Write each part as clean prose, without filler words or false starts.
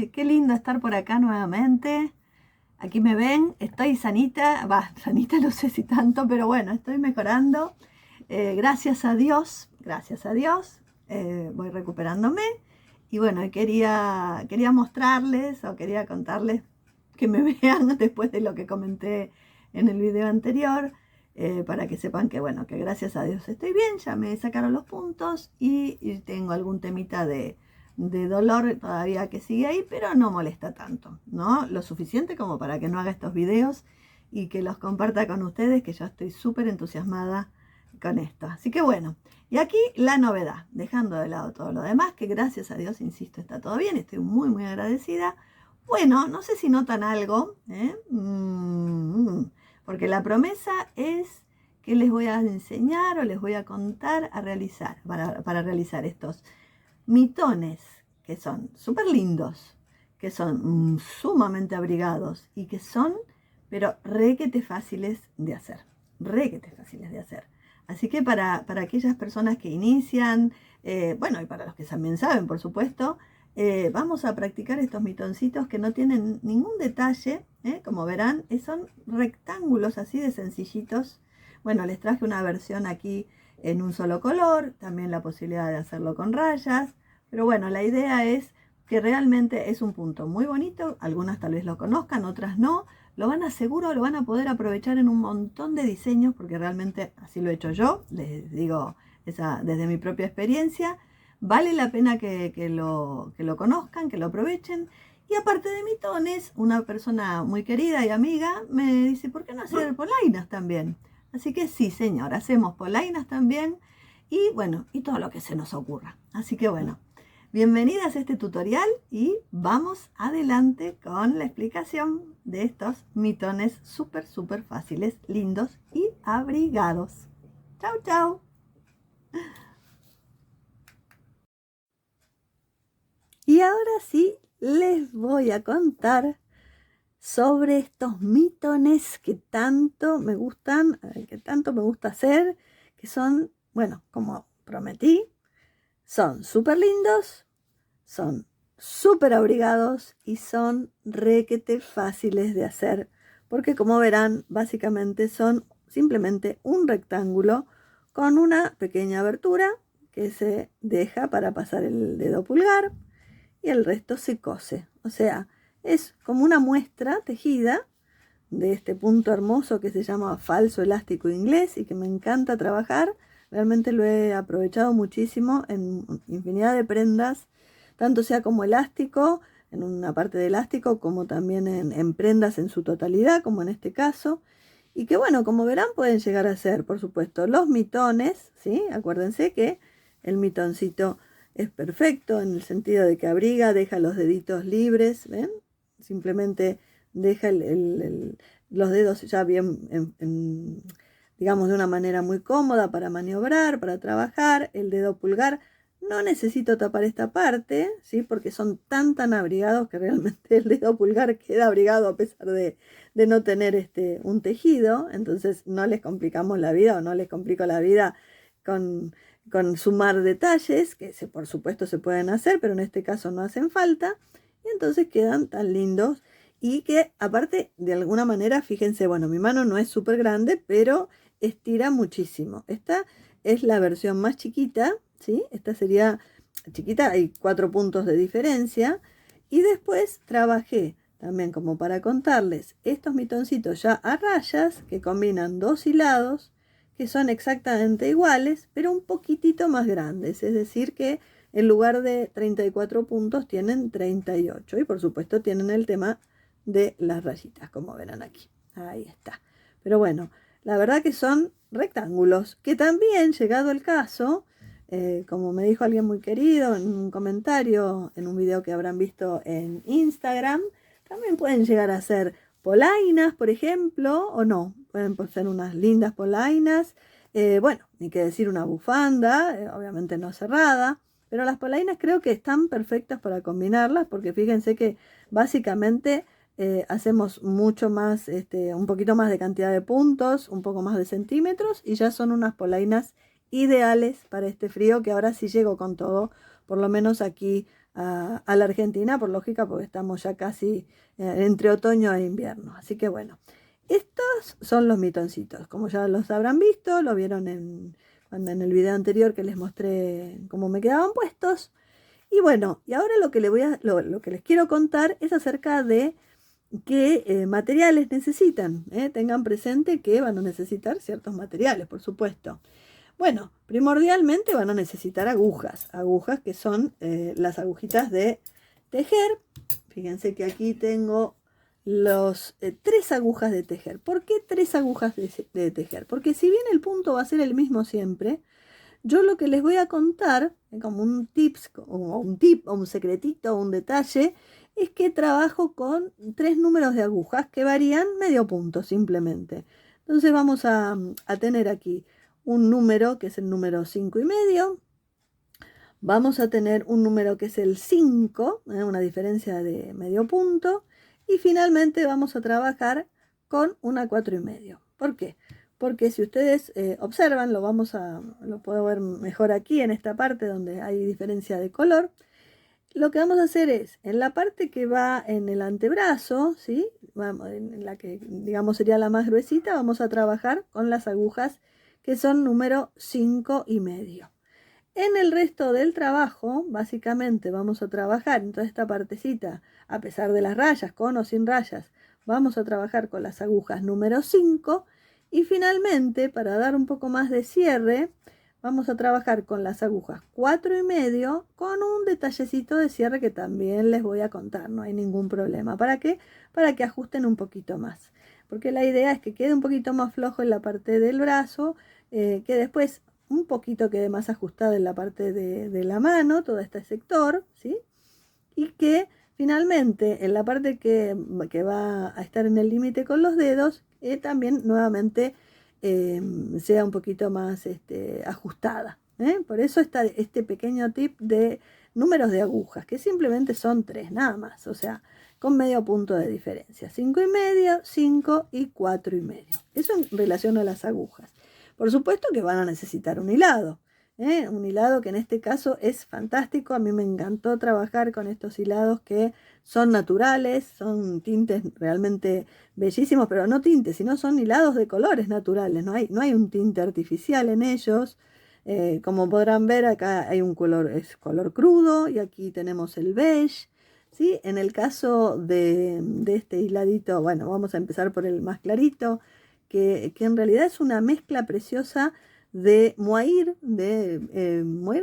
qué lindo estar por acá nuevamente. Aquí me ven, estoy sanita, sanita no sé si tanto, pero bueno, estoy mejorando. Gracias a Dios, voy recuperándome. Y bueno, quería mostrarles o quería contarles que me vean después de lo que comenté en el video anterior, para que sepan que bueno, que gracias a Dios estoy bien, ya me sacaron los puntos y tengo algún temita de dolor todavía que sigue ahí, pero no molesta tanto, ¿no? Lo suficiente como para que no haga estos videos y que los comparta con ustedes, que yo estoy súper entusiasmada con esto. Así que bueno, y aquí la novedad, dejando de lado todo lo demás, que gracias a Dios, insisto, está todo bien, estoy muy, muy agradecida. Bueno, no sé si notan algo, porque la promesa es que les voy a enseñar o les voy a contar a realizar, para realizar estos mitones, que son súper lindos, que son sumamente abrigados y que son, pero requete fáciles de hacer, requete fáciles de hacer. Así que para aquellas personas que inician, bueno, y para los que también saben, por supuesto, vamos a practicar estos mitoncitos que no tienen ningún detalle, como verán, son rectángulos así de sencillitos. Bueno, les traje una versión aquí en un solo color, también la posibilidad de hacerlo con rayas, pero bueno, la idea es que realmente es un punto muy bonito, algunas tal vez lo conozcan, otras no, lo van a poder aprovechar en un montón de diseños, porque realmente así lo he hecho yo, les digo desde mi propia experiencia. Vale la pena que lo conozcan, que lo aprovechen. Y aparte de mitones, una persona muy querida y amiga me dice, ¿por qué no hacer polainas también? Así que sí, señor, hacemos polainas también y bueno, y todo lo que se nos ocurra. Así que bueno, bienvenidas a este tutorial y vamos adelante con la explicación de estos mitones súper, súper fáciles, lindos y abrigados. Chau, chau. Y ahora sí, les voy a contar sobre estos mitones que tanto me gustan, que tanto me gusta hacer, que son, bueno, como prometí, son súper lindos, son súper abrigados y son requete fáciles de hacer, porque como verán, básicamente son simplemente un rectángulo con una pequeña abertura que se deja para pasar el dedo pulgar y el resto se cose. O sea, es como una muestra tejida de este punto hermoso que se llama falso elástico inglés y que me encanta trabajar. Realmente lo he aprovechado muchísimo en infinidad de prendas, tanto sea como elástico, en una parte de elástico, como también en prendas en su totalidad, como en este caso. Y que bueno, como verán, pueden llegar a ser, por supuesto, los mitones, ¿sí? Acuérdense que el mitoncito es perfecto en el sentido de que abriga, deja los deditos libres, ¿ven? Simplemente deja los dedos ya bien, digamos, de una manera muy cómoda para maniobrar, para trabajar. El dedo pulgar, no necesito tapar esta parte, ¿sí? Porque son tan abrigados que realmente el dedo pulgar queda abrigado a pesar de no tener un tejido. Entonces no les complicamos la vida o no les complico la vida con sumar detalles, que por supuesto se pueden hacer, pero en este caso no hacen falta. Y entonces quedan tan lindos. Y que aparte, de alguna manera, fíjense, bueno, mi mano no es súper grande, pero estira muchísimo. Esta es la versión más chiquita, ¿sí? Esta sería chiquita, hay 4 puntos de diferencia. Y después trabajé también, como para contarles, estos mitoncitos ya a rayas, que combinan 2 hilados, que son exactamente iguales, pero un poquitito más grandes. Es decir que en lugar de 34 puntos tienen 38. Y por supuesto tienen el tema de las rayitas, como verán aquí. Ahí está. Pero bueno, la verdad que son rectángulos, que también, llegado el caso, como me dijo alguien muy querido en un comentario, en un video que habrán visto en Instagram, también pueden llegar a ser polainas, por ejemplo, o no. Pueden ser unas lindas polainas. Bueno, ni que decir una bufanda, obviamente no cerrada. Pero las polainas creo que están perfectas para combinarlas, porque fíjense que básicamente hacemos mucho más, un poquito más de cantidad de puntos, un poco más de centímetros, y ya son unas polainas ideales para este frío, que ahora sí llego con todo, por lo menos aquí a la Argentina, por lógica, porque estamos ya casi entre otoño e invierno. Así que bueno, estos son los mitoncitos. Como ya los habrán visto, lo vieron cuando en el video anterior que les mostré cómo me quedaban puestos. Y bueno, y ahora lo que les quiero contar es acerca de qué materiales necesitan. Tengan presente que van a necesitar ciertos materiales, por supuesto. Bueno, primordialmente van a necesitar agujas que son las agujitas de tejer. Fíjense que aquí tengo los 3 agujas de tejer. ¿Por qué 3 agujas de tejer? Porque si bien el punto va a ser el mismo siempre, yo lo que les voy a contar, como un tips, o un tip, o un secretito, o un detalle, es que trabajo con 3 números de agujas que varían medio punto simplemente. Entonces vamos a tener aquí un número que es el número 5,5. Vamos a tener un número que es el 5, una diferencia de medio punto. Y finalmente vamos a trabajar con una 4,5. ¿Por qué? Porque si ustedes observan, lo puedo ver mejor aquí en esta parte donde hay diferencia de color. Lo que vamos a hacer es, en la parte que va en el antebrazo, ¿sí? En la que digamos sería la más gruesita, vamos a trabajar con las agujas que son número 5,5. En el resto del trabajo, básicamente vamos a trabajar en toda esta partecita, a pesar de las rayas, con o sin rayas, vamos a trabajar con las agujas número 5 y finalmente, para dar un poco más de cierre, vamos a trabajar con las agujas 4,5 con un detallecito de cierre que también les voy a contar, no hay ningún problema. ¿Para qué? Para que ajusten un poquito más, porque la idea es que quede un poquito más flojo en la parte del brazo, que después un poquito quede más ajustada en la parte de la mano, todo este sector, ¿sí? Y que finalmente en la parte que va a estar en el límite con los dedos, también nuevamente sea un poquito más ajustada. Por eso está este pequeño tip de números de agujas, que simplemente son 3 nada más, o sea, con medio punto de diferencia, 5,5, 5 y 4,5. Eso en relación a las agujas. Por supuesto que van a necesitar un hilado, un hilado que en este caso es fantástico. A mí me encantó trabajar con estos hilados que son naturales, son tintes realmente bellísimos, pero no tintes, sino son hilados de colores naturales, no hay un tinte artificial en ellos. Como podrán ver, acá hay un color, es color crudo, y aquí tenemos el beige. ¿Sí? En el caso de este hiladito, bueno, vamos a empezar por el más clarito, que en realidad es una mezcla preciosa de mohair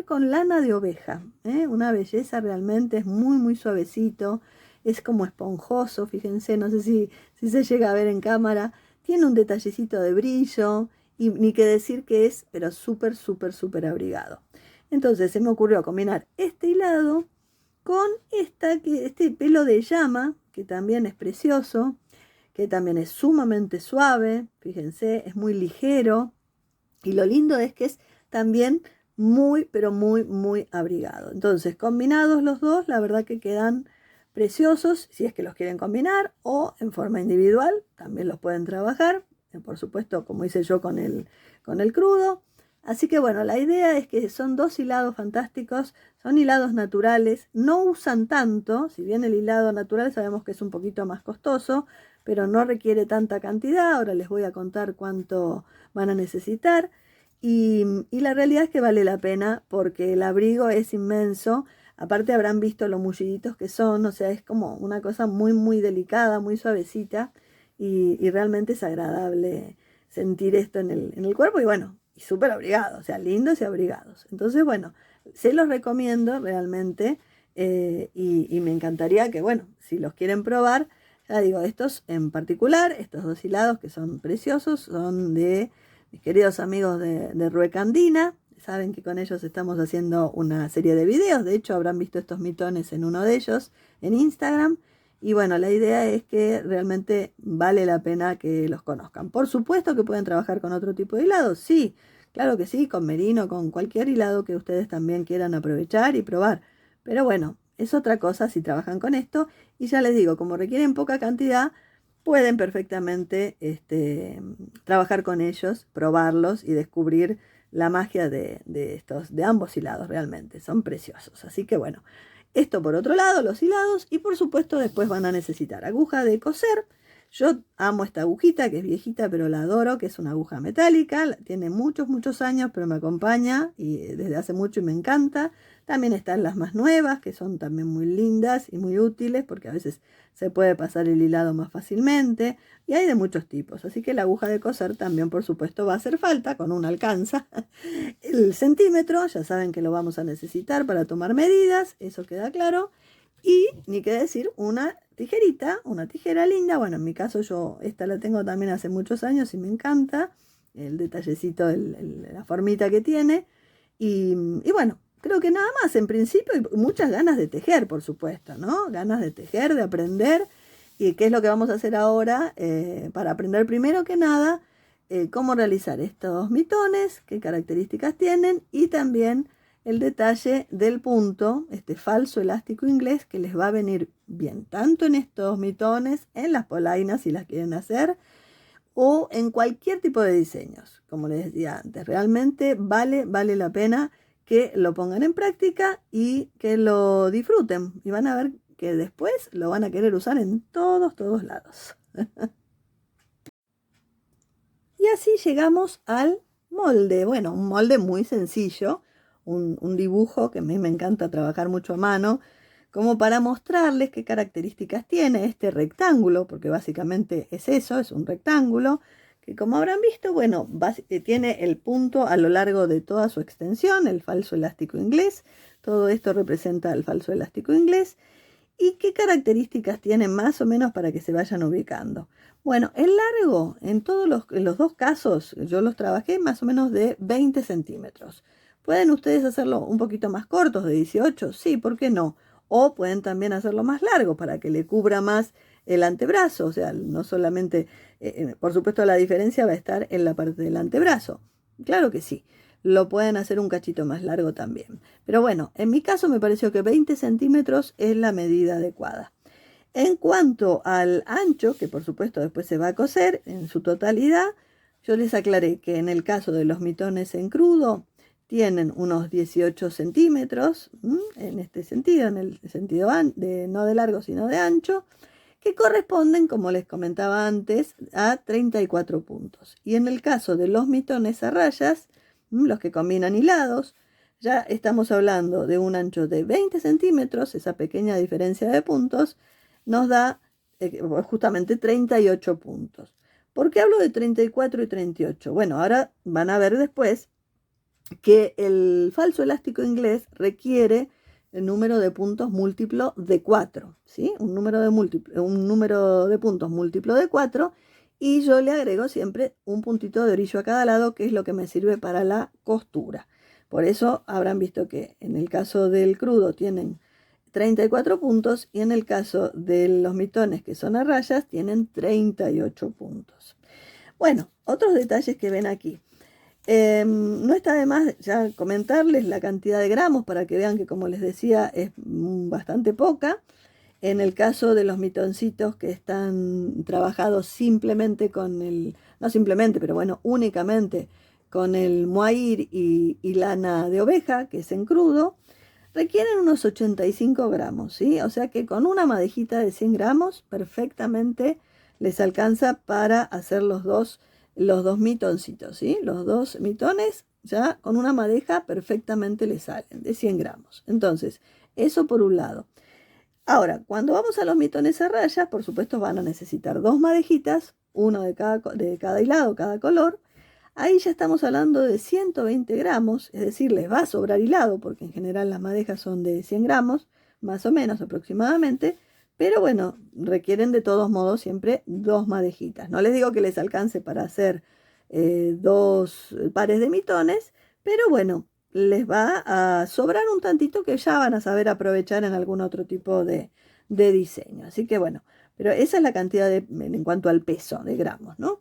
con lana de oveja, una belleza realmente, es muy muy suavecito, es como esponjoso, fíjense, no sé si se llega a ver en cámara, tiene un detallecito de brillo, y ni que decir que es, pero súper súper súper abrigado. Entonces se me ocurrió combinar este hilado con este pelo de llama, que también es precioso, que también es sumamente suave, fíjense, es muy ligero, y lo lindo es que es también muy, pero muy, muy abrigado. Entonces, combinados los dos, la verdad que quedan preciosos, si es que los quieren combinar, o en forma individual, también los pueden trabajar, por supuesto, como hice yo con el crudo. Así que bueno, la idea es que son 2 hilados fantásticos, son hilados naturales, no usan tanto, si bien el hilado natural sabemos que es un poquito más costoso, pero no requiere tanta cantidad. Ahora les voy a contar cuánto van a necesitar, y la realidad es que vale la pena porque el abrigo es inmenso. Aparte habrán visto lo mulliditos que son, o sea, es como una cosa muy muy delicada, muy suavecita, y realmente es agradable sentir esto en el cuerpo, y bueno, y súper abrigados, o sea, lindos y abrigados. Entonces, bueno, se los recomiendo realmente, y me encantaría que, bueno, si los quieren probar, ya digo, estos en particular, estos 2 hilados que son preciosos, son de mis queridos amigos de Ruecandina. Saben que con ellos estamos haciendo una serie de videos, de hecho habrán visto estos mitones en uno de ellos en Instagram. Y bueno, la idea es que realmente vale la pena que los conozcan. Por supuesto que pueden trabajar con otro tipo de hilados, sí, claro que sí, con merino, con cualquier hilado que ustedes también quieran aprovechar y probar. Pero bueno, es otra cosa si trabajan con esto, y ya les digo, como requieren poca cantidad, pueden perfectamente trabajar con ellos, probarlos y descubrir la magia de ambos hilados. Realmente son preciosos. Así que bueno, Esto por otro lado, los hilados, y por supuesto después van a necesitar aguja de coser. Yo amo esta agujita que es viejita, pero la adoro, que es una aguja metálica, tiene muchos años, pero me acompaña y desde hace mucho y me encanta. También están las más nuevas, que son también muy lindas y muy útiles, porque a veces se puede pasar el hilado más fácilmente, y hay de muchos tipos. Así que la aguja de coser también, por supuesto, va a hacer falta, con una alcanza. El centímetro, ya saben que lo vamos a necesitar para tomar medidas, eso queda claro. Y ni qué decir, una tijerita, una tijera linda. Bueno, en mi caso yo esta la tengo también hace muchos años y me encanta el detallecito, la formita que tiene. Y bueno, creo que nada más en principio, y muchas ganas de tejer, por supuesto, ¿no? Ganas de tejer, de aprender. ¿Y qué es lo que vamos a hacer ahora? Para aprender primero que nada cómo realizar estos mitones, qué características tienen, y también el detalle del punto, este falso elástico inglés, que les va a venir bien tanto en estos mitones, en las polainas si las quieren hacer, o en cualquier tipo de diseños. Como les decía antes, realmente vale la pena que lo pongan en práctica y que lo disfruten. Y van a ver que después lo van a querer usar en todos lados. Y así llegamos al molde. Bueno, un molde muy sencillo, un dibujo que a mí me encanta trabajar mucho a mano, como para mostrarles qué características tiene este rectángulo, porque básicamente es eso, es un rectángulo, que como habrán visto, bueno, tiene el punto a lo largo de toda su extensión, el falso elástico inglés. Todo esto representa el falso elástico inglés. ¿Y qué características tiene más o menos para que se vayan ubicando? Bueno, el largo, en los dos casos, yo los trabajé más o menos de 20 centímetros. ¿Pueden ustedes hacerlo un poquito más cortos, de 18? Sí, ¿por qué no? O pueden también hacerlo más largo para que le cubra más el antebrazo. O sea, no solamente, por supuesto la diferencia va a estar en la parte del antebrazo. Claro que sí. Lo pueden hacer un cachito más largo también. Pero bueno, en mi caso me pareció que 20 centímetros es la medida adecuada. En cuanto al ancho, que por supuesto después se va a coser en su totalidad, yo les aclaré que en el caso de los mitones en crudo tienen unos 18 centímetros, en este sentido, en el sentido no de largo sino de ancho, que corresponden, como les comentaba antes, a 34 puntos. Y en el caso de los mitones a rayas, los que combinan hilados, ya estamos hablando de un ancho de 20 centímetros, esa pequeña diferencia de puntos nos da justamente 38 puntos. ¿Por qué hablo de 34 y 38? Bueno, ahora van a ver después que el falso elástico inglés requiere el número de puntos múltiplo de 4, ¿sí? Un número de puntos múltiplo de 4, y yo le agrego siempre un puntito de orillo a cada lado, que es lo que me sirve para la costura. Por eso habrán visto que en el caso del crudo tienen 34 puntos y en el caso de los mitones que son a rayas tienen 38 puntos. Bueno, otros detalles que ven aquí. No está de más ya comentarles la cantidad de gramos para que vean que, como les decía, es bastante poca. En el caso de los mitoncitos que están trabajados simplemente con no simplemente, pero bueno, únicamente con el mohair y lana de oveja, que es en crudo, requieren unos 85 gramos, ¿sí? O sea que con una madejita de 100 gramos perfectamente les alcanza para hacer los dos mitoncitos, ¿sí? Los dos mitones ya con una madeja perfectamente les salen de 100 gramos. Entonces, eso por un lado. Ahora, cuando vamos a los mitones a rayas, por supuesto van a necesitar dos madejitas, uno de cada hilado, cada color. Ahí ya estamos hablando de 120 gramos, es decir, les va a sobrar hilado, porque en general las madejas son de 100 gramos, más o menos aproximadamente, pero bueno, requieren de todos modos siempre dos madejitas. No les digo que les alcance para hacer dos pares de mitones, pero bueno, les va a sobrar un tantito que ya van a saber aprovechar en algún otro tipo de diseño. Así que bueno, pero esa es la cantidad en cuanto al peso de gramos, ¿no?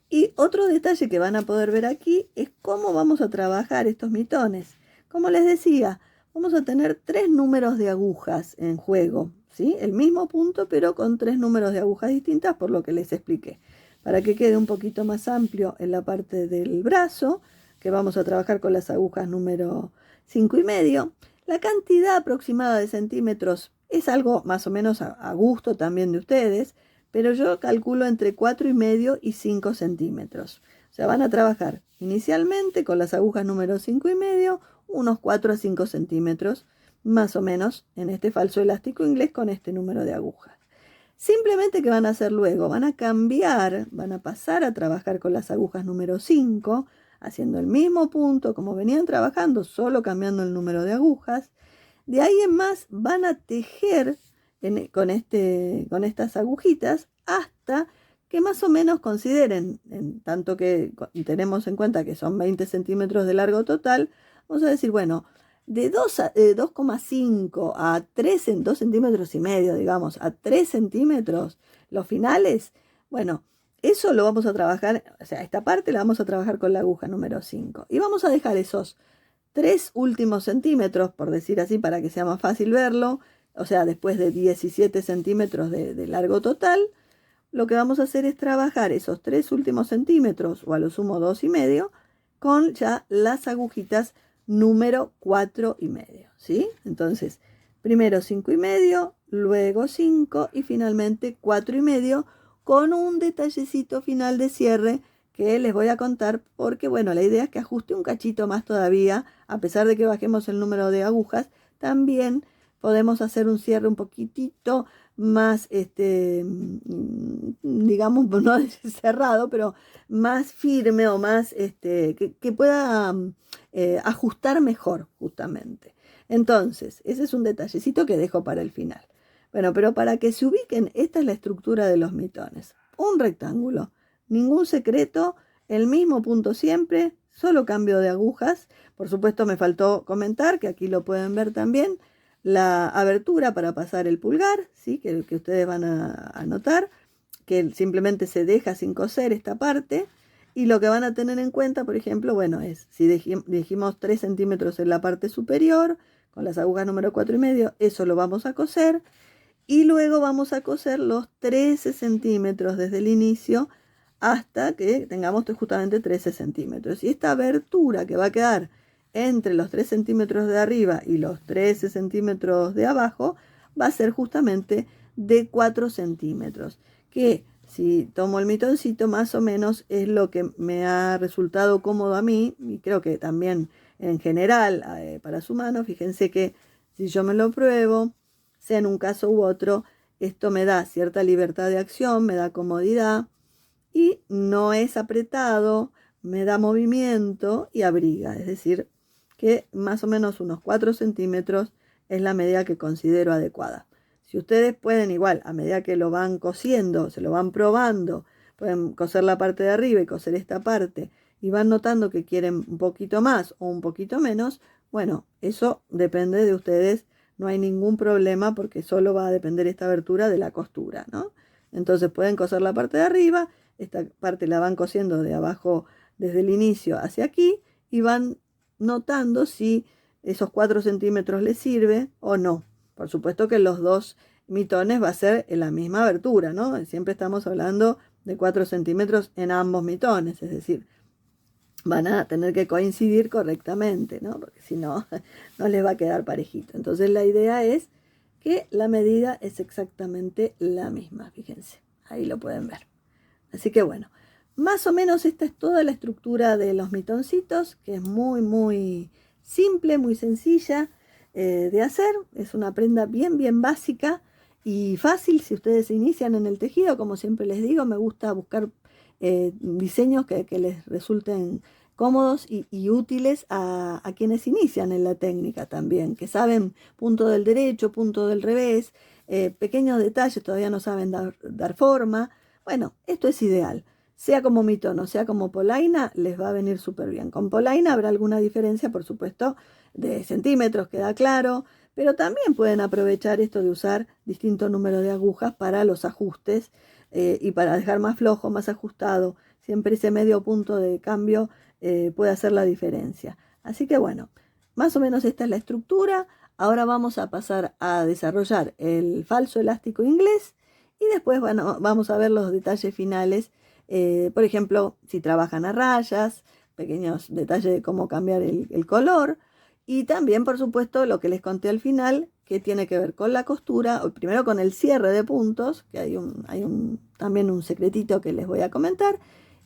Y otro detalle que van a poder ver aquí es cómo vamos a trabajar estos mitones. Como les decía, vamos a tener 3 números de agujas en juego, ¿sí? El mismo punto, pero con 3 números de agujas distintas, por lo que les expliqué. Para que quede un poquito más amplio en la parte del brazo, que vamos a trabajar con las agujas número 5,5. La cantidad aproximada de centímetros es algo más o menos a gusto también de ustedes, pero yo calculo entre 4,5 y 5 centímetros. O sea, van a trabajar inicialmente con las agujas número 5,5, unos 4 a 5 centímetros, más o menos, en este falso elástico inglés con este número de agujas. Simplemente que van a hacer luego, van a cambiar, van a pasar a trabajar con las agujas número 5, haciendo el mismo punto como venían trabajando, solo cambiando el número de agujas. De ahí en más van a tejer con estas agujitas hasta que más o menos consideren, en tanto que tenemos en cuenta que son 20 centímetros de largo total, vamos a decir, bueno, de 2,5 a 2 centímetros y medio, digamos, a 3 centímetros, los finales, bueno, eso lo vamos a trabajar, o sea, esta parte la vamos a trabajar con la aguja número 5. Y vamos a dejar esos 3 últimos centímetros, por decir así, para que sea más fácil verlo, o sea, después de 17 centímetros de largo total, lo que vamos a hacer es trabajar esos 3 últimos centímetros, o a lo sumo 2,5, con ya las agujitas número 4,5, ¿sí? Entonces, primero 5,5, luego 5 y finalmente 4,5, con un detallecito final de cierre que les voy a contar porque, bueno, la idea es que ajuste un cachito más todavía, a pesar de que bajemos el número de agujas, también podemos hacer un cierre un poquitito más, digamos, no cerrado, pero más firme o más, que pueda ajustar mejor, justamente. Entonces, ese es un detallecito que dejo para el final. Bueno, pero para que se ubiquen, esta es la estructura de los mitones. Un rectángulo, ningún secreto, el mismo punto siempre, solo cambio de agujas. Por supuesto, me faltó comentar, que aquí lo pueden ver también, la abertura para pasar el pulgar, ¿sí? que ustedes van a notar, que simplemente se deja sin coser esta parte. Y lo que van a tener en cuenta, por ejemplo, bueno, es si dijimos 3 centímetros en la parte superior, con las agujas número 4,5, eso lo vamos a coser. Y luego vamos a coser los 13 centímetros desde el inicio hasta que tengamos justamente 13 centímetros. Y esta abertura que va a quedar entre los 3 centímetros de arriba y los 13 centímetros de abajo va a ser justamente de 4 centímetros. Que si tomo el mitoncito, más o menos es lo que me ha resultado cómodo a mí, y creo que también en general para su mano. Fíjense que si yo me lo pruebo, sea en un caso u otro, esto me da cierta libertad de acción, me da comodidad y no es apretado, me da movimiento y abriga. Es decir, que más o menos unos 4 centímetros es la medida que considero adecuada. Si ustedes pueden igual, a medida que lo van cosiendo, se lo van probando, pueden coser la parte de arriba y coser esta parte y van notando que quieren un poquito más o un poquito menos, bueno, eso depende de ustedes. No hay ningún problema porque solo va a depender esta abertura de la costura, ¿no? Entonces pueden coser la parte de arriba, esta parte la van cosiendo de abajo desde el inicio hacia aquí y van notando si esos 4 centímetros les sirve o no. Por supuesto que los dos mitones va a ser en la misma abertura, ¿no? Siempre estamos hablando de 4 centímetros en ambos mitones, es decir, van a tener que coincidir correctamente, ¿no? Porque si no, no les va a quedar parejito. Entonces la idea es que la medida es exactamente la misma, fíjense, ahí lo pueden ver. Así que bueno, más o menos esta es toda la estructura de los mitoncitos, que es muy, muy simple, muy sencilla de hacer. Es una prenda bien, bien básica y fácil si ustedes se inician en el tejido. Como siempre les digo, me gusta buscar diseños que les resulten cómodos y útiles a quienes inician en la técnica también, que saben punto del derecho, punto del revés, pequeños detalles, todavía no saben dar forma. Bueno, esto es ideal. Sea como mitono, sea como polaina, les va a venir súper bien. Con polaina habrá alguna diferencia, por supuesto, de centímetros, queda claro, pero también pueden aprovechar esto de usar distintos números de agujas para los ajustes y para dejar más flojo, más ajustado. Siempre ese medio punto de cambio puede hacer la diferencia. Así que bueno, más o menos esta es la estructura. Ahora vamos a pasar a desarrollar el falso elástico inglés y después bueno, vamos a ver los detalles finales. Por ejemplo, si trabajan a rayas, pequeños detalles de cómo cambiar el color. Y también, por supuesto, lo que les conté al final, que tiene que ver con la costura, o primero con el cierre de puntos, que también un secretito que les voy a comentar,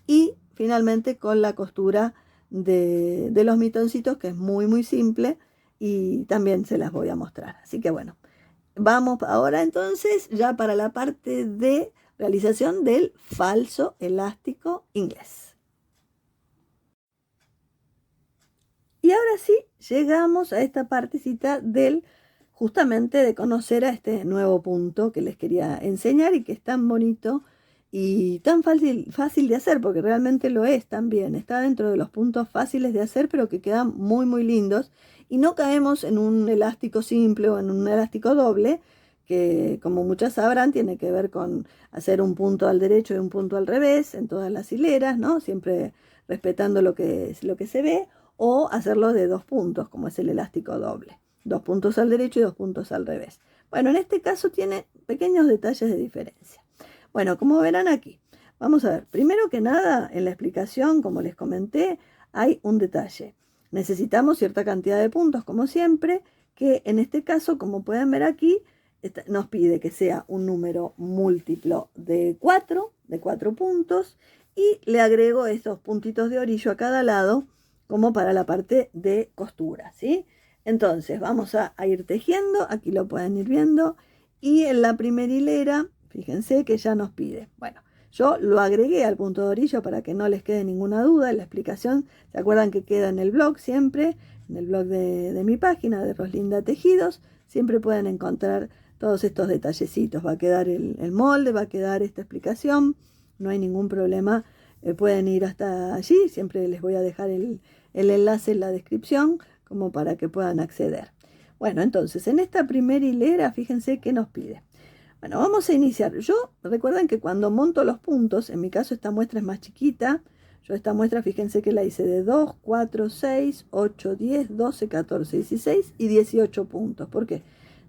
y finalmente con la costura de los mitoncitos, que es muy muy simple, y también se las voy a mostrar. Así que bueno, vamos ahora entonces ya para la parte de realización del falso elástico inglés. Y ahora sí, llegamos a esta partecita justamente de conocer a este nuevo punto que les quería enseñar y que es tan bonito y tan fácil de hacer, porque realmente lo es también. Está dentro de los puntos fáciles de hacer, pero que quedan muy, muy lindos. Y no caemos en un elástico simple o en un elástico doble, que como muchas sabrán, tiene que ver con hacer un punto al derecho y un punto al revés en todas las hileras, ¿no? Siempre respetando lo que se ve, o hacerlo de 2 puntos, como es el elástico doble. 2 puntos al derecho y 2 puntos al revés. Bueno, en este caso tiene pequeños detalles de diferencia. Bueno, como verán aquí, vamos a ver. Primero que nada, en la explicación, como les comenté, hay un detalle. Necesitamos cierta cantidad de puntos, como siempre, que en este caso, como pueden ver aquí, nos pide que sea un número múltiplo de 4 puntos, y le agrego estos puntitos de orillo a cada lado, como para la parte de costura, ¿sí? Entonces vamos a ir tejiendo, aquí lo pueden ir viendo, y en la primera hilera, fíjense que ya nos pide, bueno, yo lo agregué al punto de orillo para que no les quede ninguna duda. En la explicación, ¿se acuerdan que queda en el blog siempre? En el blog de mi página de Roslinda Tejidos, siempre pueden encontrar todos estos detallecitos. Va a quedar el molde, va a quedar esta explicación, no hay ningún problema. Pueden ir hasta allí, siempre les voy a dejar el enlace en la descripción como para que puedan acceder. Bueno, entonces en esta primera hilera, fíjense qué nos pide. Bueno, vamos a iniciar. Recuerden que cuando monto los puntos, en mi caso esta muestra es más chiquita. Yo esta muestra, fíjense que la hice de 2, 4, 6, 8, 10, 12, 14, 16 y 18 puntos. ¿Por qué?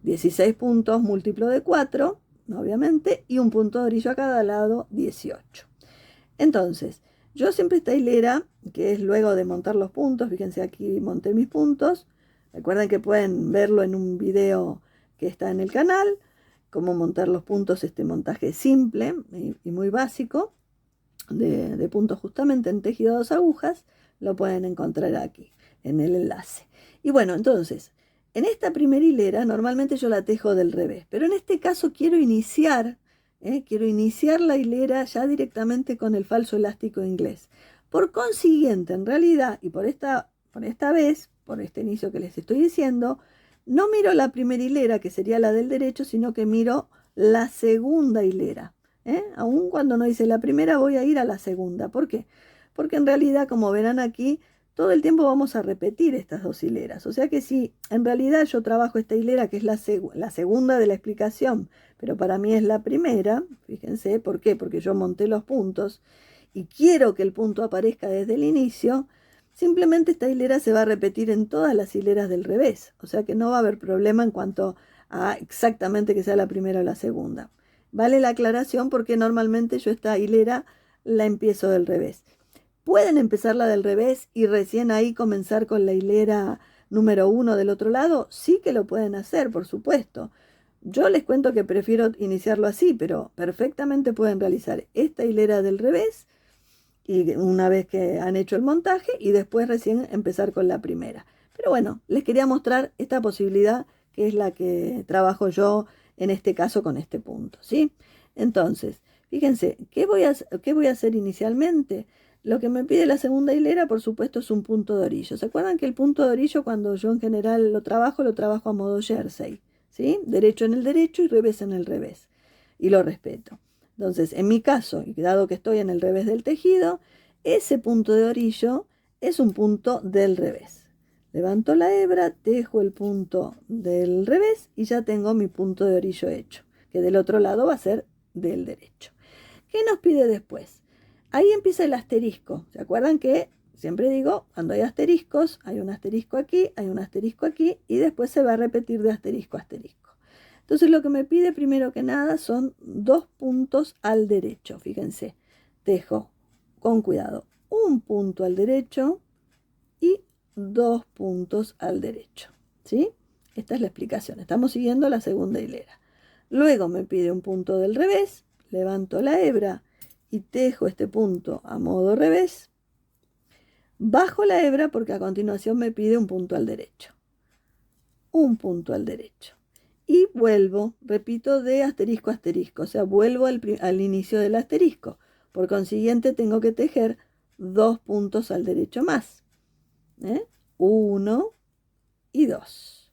16 puntos múltiplo de 4, obviamente, y un punto de orillo a cada lado, 18. Entonces, yo siempre esta hilera, que es luego de montar los puntos, fíjense aquí monté mis puntos. Recuerden que pueden verlo en un video que está en el canal, cómo montar los puntos, este montaje simple y muy básico, de puntos justamente en tejido a 2 agujas, lo pueden encontrar aquí, en el enlace. Y bueno, entonces, en esta primera hilera, normalmente yo la tejo del revés, pero en este caso quiero iniciar la hilera ya directamente con el falso elástico inglés. Por consiguiente, en realidad, y por esta vez, por este inicio que les estoy diciendo, no miro la primera hilera, que sería la del derecho, sino que miro la segunda hilera. Aún cuando no hice la primera, voy a ir a la segunda. ¿Por qué? Porque en realidad, como verán aquí, todo el tiempo vamos a repetir estas 2 hileras. O sea que si en realidad yo trabajo esta hilera, que es la segunda de la explicación, pero para mí es la primera, fíjense, ¿por qué? Porque yo monté los puntos y quiero que el punto aparezca desde el inicio. Simplemente esta hilera se va a repetir en todas las hileras del revés. O sea que no va a haber problema en cuanto a exactamente que sea la primera o la segunda. Vale la aclaración porque normalmente yo esta hilera la empiezo del revés. Pueden empezarla del revés y recién ahí comenzar con la hilera número 1 del otro lado. Sí que lo pueden hacer, por supuesto. Yo les cuento que prefiero iniciarlo así, pero perfectamente pueden realizar esta hilera del revés y una vez que han hecho el montaje y después recién empezar con la primera. Pero bueno, les quería mostrar esta posibilidad que es la que trabajo yo en este caso con este punto, ¿sí? Entonces, fíjense, ¿qué voy a hacer inicialmente? Lo que me pide la segunda hilera, por supuesto, es un punto de orillo. ¿Se acuerdan que el punto de orillo, cuando yo en general lo trabajo a modo jersey, ¿sí? Derecho en el derecho y revés en el revés. Y lo respeto. Entonces, en mi caso, y dado que estoy en el revés del tejido, ese punto de orillo es un punto del revés. Levanto la hebra, tejo el punto del revés y ya tengo mi punto de orillo hecho, que del otro lado va a ser del derecho. ¿Qué nos pide después? Ahí empieza el asterisco. ¿Se acuerdan que siempre digo, cuando hay asteriscos, hay un asterisco aquí, hay un asterisco aquí, y después se va a repetir de asterisco a asterisco? Entonces lo que me pide primero que nada son 2 puntos al derecho. Fíjense, tejo con cuidado un punto al derecho y 2 puntos al derecho, ¿sí? Esta es la explicación. Estamos siguiendo la segunda hilera. Luego me pide un punto del revés, levanto la hebra y tejo este punto a modo revés. Bajo la hebra porque a continuación me pide un punto al derecho. Un punto al derecho. Y vuelvo, repito, de asterisco a asterisco, o sea, vuelvo al inicio del asterisco. Por consiguiente, tengo que tejer 2 puntos al derecho más. 1 y 2.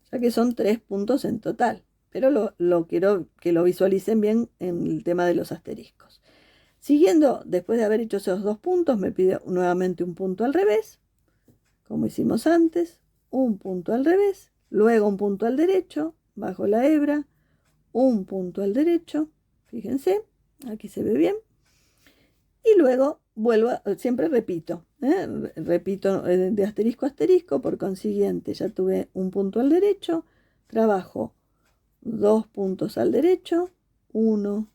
O sea que son 3 puntos en total. Pero lo quiero que lo visualicen bien en el tema de los asteriscos. Siguiendo, después de haber hecho esos 2 puntos, me pide nuevamente un punto al revés, como hicimos antes, un punto al revés, luego un punto al derecho, bajo la hebra, un punto al derecho, fíjense, aquí se ve bien, y luego vuelvo, siempre repito, repito de asterisco a asterisco, por consiguiente ya tuve un punto al derecho, trabajo 2 puntos al derecho, 1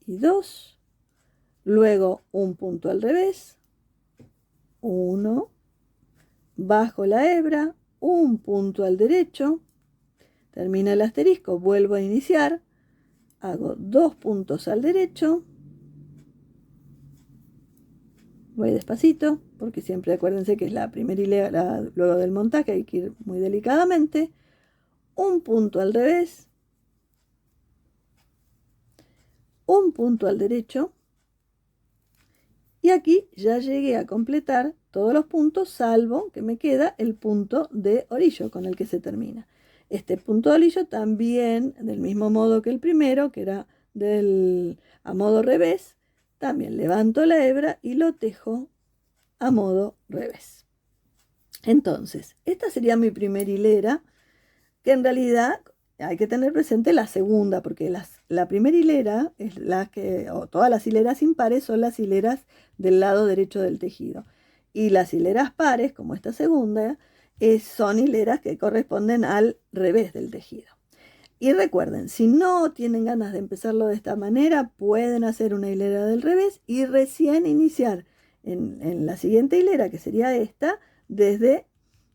y 2, luego un punto al revés, 1, bajo la hebra, un punto al derecho, termina el asterisco, vuelvo a iniciar, hago 2 puntos al derecho, voy despacito, porque siempre acuérdense que es la primera hilera, luego del montaje hay que ir muy delicadamente, un punto al revés, un punto al derecho, y aquí ya llegué a completar todos los puntos, salvo que me queda el punto de orillo con el que se termina. Este punto de orillo también, del mismo modo que el primero, que era a modo revés, también levanto la hebra y lo tejo a modo revés. Entonces, esta sería mi primera hilera, que en realidad hay que tener presente la segunda, porque la primera hilera es la que, o todas las hileras impares son las hileras del lado derecho del tejido. Y las hileras pares, como esta segunda, son hileras que corresponden al revés del tejido. Y recuerden, si no tienen ganas de empezarlo de esta manera, pueden hacer una hilera del revés y recién iniciar en la siguiente hilera, que sería esta,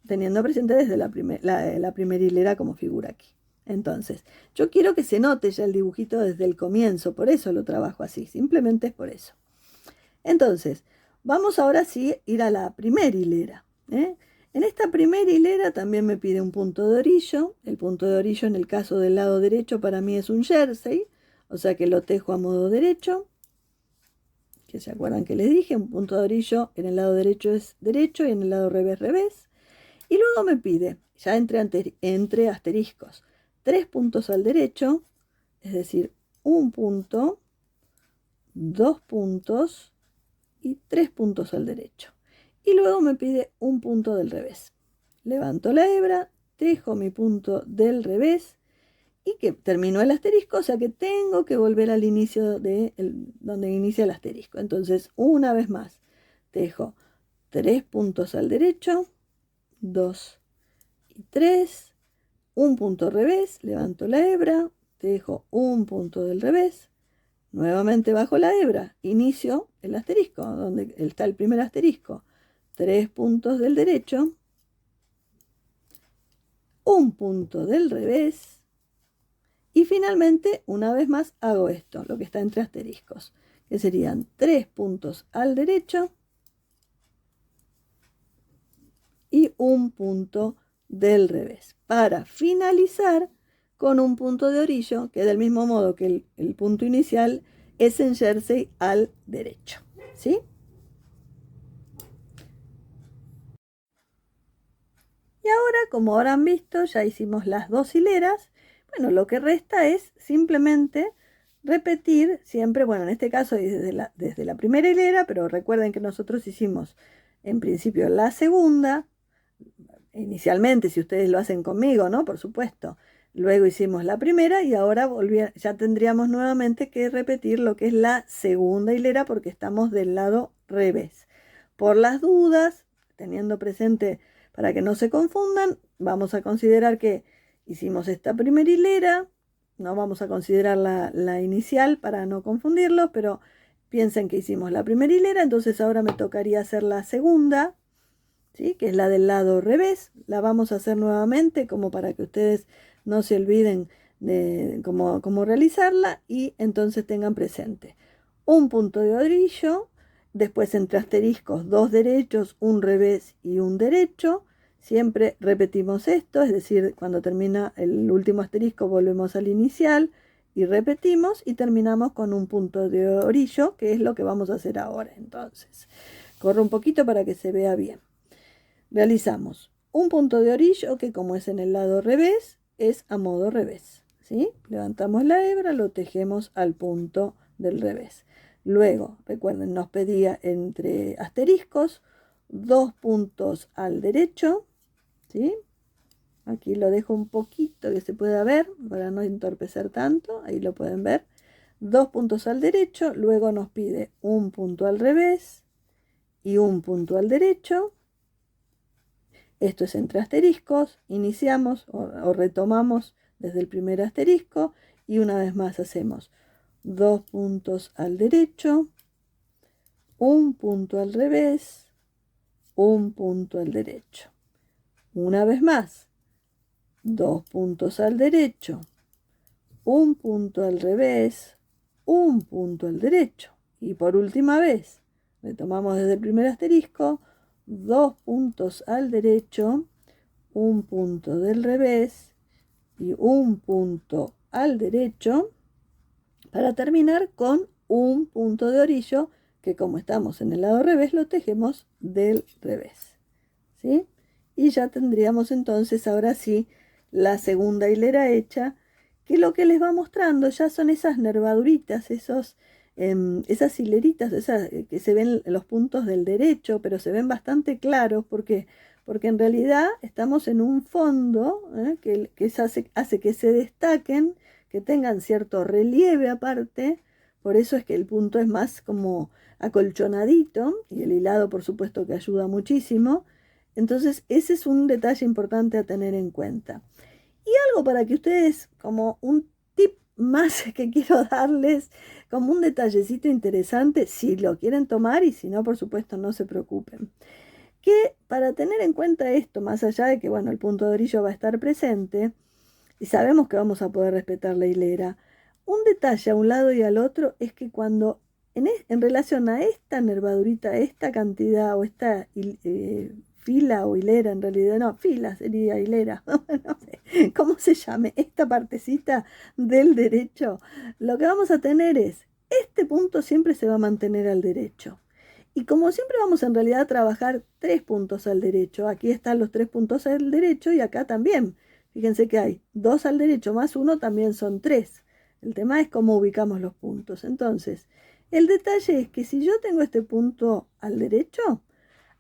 teniendo presente desde la primera hilera como figura aquí. Entonces, yo quiero que se note ya el dibujito desde el comienzo, por eso lo trabajo así, simplemente es por eso. Entonces, vamos ahora sí a ir a la primera hilera. En esta primera hilera también me pide un punto de orillo. El punto de orillo en el caso del lado derecho para mí es un jersey, o sea que lo tejo a modo derecho. Que se acuerdan que les dije, un punto de orillo en el lado derecho es derecho y en el lado revés revés. Y luego me pide, ya entre asteriscos, 3 puntos al derecho, es decir, un punto, 2 puntos y 3 puntos al derecho. Y luego me pide un punto del revés. Levanto la hebra, tejo mi punto del revés y que terminó el asterisco, o sea que tengo que volver al inicio donde inicia el asterisco. Entonces, una vez más, tejo 3 puntos al derecho, 2 y 3, un punto revés, levanto la hebra, tejo un punto del revés, nuevamente bajo la hebra, inicio el asterisco, donde está el primer asterisco, 3 puntos del derecho, un punto del revés, y finalmente, una vez más, hago esto, lo que está entre asteriscos, que serían 3 puntos al derecho y un punto del revés, para finalizar con un punto de orillo, que del mismo modo que el punto inicial es en jersey al derecho, ¿sí? Y ahora, como habrán visto, ya hicimos las 2 hileras. Bueno, lo que resta es simplemente repetir siempre, bueno, en este caso desde la primera hilera, pero recuerden que nosotros hicimos en principio la segunda, inicialmente, si ustedes lo hacen conmigo, ¿no? Por supuesto. Luego hicimos la primera y ahora ya tendríamos nuevamente que repetir lo que es la segunda hilera porque estamos del lado revés. Por las dudas, teniendo presente para que no se confundan, vamos a considerar que hicimos esta primera hilera, no vamos a considerar la inicial para no confundirlos, pero piensen que hicimos la primera hilera, entonces ahora me tocaría hacer la segunda. ¿sí? Que es la del lado revés. La vamos a hacer nuevamente como para que ustedes no se olviden de cómo realizarla y entonces tengan presente un punto de orillo, después entre asteriscos dos derechos, un revés y un derecho. Siempre repetimos esto, es decir, cuando termina el último asterisco volvemos al inicial y repetimos y terminamos con un punto de orillo, que es lo que vamos a hacer ahora. Entonces, corro un poquito para que se vea bien. Realizamos un punto de orillo que, como es en el lado revés, es a modo revés, ¿sí? Levantamos la hebra, lo tejemos al punto del revés. Luego, recuerden, nos pedía entre asteriscos 2 puntos al derecho, ¿sí? Aquí lo dejo un poquito que se pueda ver para no entorpecer tanto, ahí lo pueden ver. 2 puntos al derecho, luego nos pide un punto al revés y un punto al derecho. Esto es entre asteriscos, iniciamos o retomamos desde el primer asterisco y una vez más hacemos 2 puntos al derecho, un punto al revés, un punto al derecho. Una vez más, 2 puntos al derecho, un punto al revés, un punto al derecho. Y por última vez, retomamos desde el primer asterisco, 2 puntos al derecho, un punto del revés y un punto al derecho para terminar con un punto de orillo que, como estamos en el lado revés, lo tejemos del revés, ¿sí? Y ya tendríamos entonces ahora sí la segunda hilera hecha, que lo que les va mostrando ya son esas nervaduritas, esas hileritas, que se ven los puntos del derecho, pero se ven bastante claros porque en realidad estamos en un fondo, que hace que se destaquen, que tengan cierto relieve aparte. Por eso es que el punto es más como acolchonadito y el hilado por supuesto que ayuda muchísimo. Entonces ese es un detalle importante a tener en cuenta. Y algo para que ustedes, como un tip más que quiero darles, como un detallecito interesante, si lo quieren tomar y si no, por supuesto, no se preocupen. Que para tener en cuenta esto, más allá de que, bueno, el punto de orillo va a estar presente y sabemos que vamos a poder respetar la hilera, un detalle a un lado y al otro es que cuando en relación a esta nervadurita, esta cantidad o esta fila o hilera, en realidad, no, fila sería hilera, no sé cómo se llame, esta partecita del derecho, lo que vamos a tener es, este punto siempre se va a mantener al derecho. Y como siempre vamos en realidad a trabajar 3 puntos al derecho, aquí están los 3 puntos al derecho y acá también. Fíjense que hay 2 al derecho más 1 también son 3. El tema es cómo ubicamos los puntos. Entonces, el detalle es que si yo tengo este punto al derecho,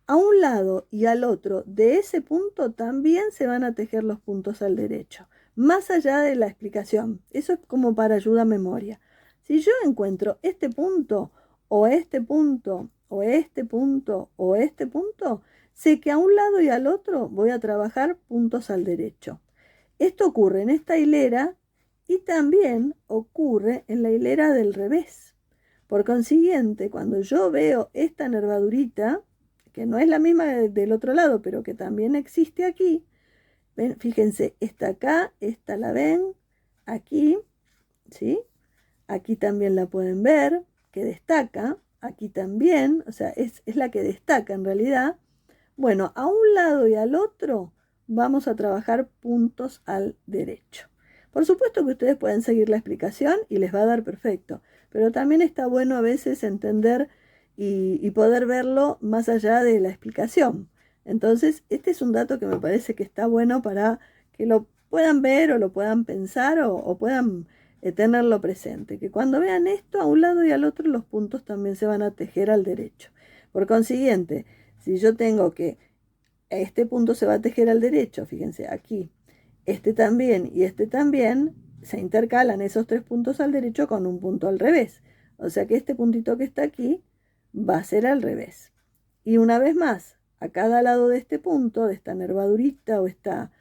a un lado y al otro de ese punto también se van a tejer los puntos al derecho, más allá de la explicación. Eso es como para ayuda a memoria. Si yo encuentro este punto o este punto o este punto o este punto, sé que a un lado y al otro voy a trabajar puntos al derecho. Esto ocurre en esta hilera y también ocurre en la hilera del revés. Por consiguiente, cuando yo veo esta nervadurita, que no es la misma del otro lado, pero que también existe aquí, ven, fíjense, esta acá, esta la ven, aquí, ¿sí? Aquí también la pueden ver, que destaca, aquí también, o sea, es la que destaca en realidad. Bueno, a un lado y al otro vamos a trabajar puntos al derecho. Por supuesto que ustedes pueden seguir la explicación y les va a dar perfecto, pero también está bueno a veces entender y poder verlo más allá de la explicación. Entonces, este es un dato que me parece que está bueno para que lo puedan ver o lo puedan pensar o puedan tenerlo presente, que cuando vean esto a un lado y al otro los puntos también se van a tejer al derecho. Por consiguiente, si yo tengo que este punto se va a tejer al derecho, fíjense aquí, este también y este también, se intercalan esos 3 puntos al derecho con un punto al revés. O sea que este puntito que está aquí va a ser al revés. Y una vez más, a cada lado de este punto, de esta nervadurita o esta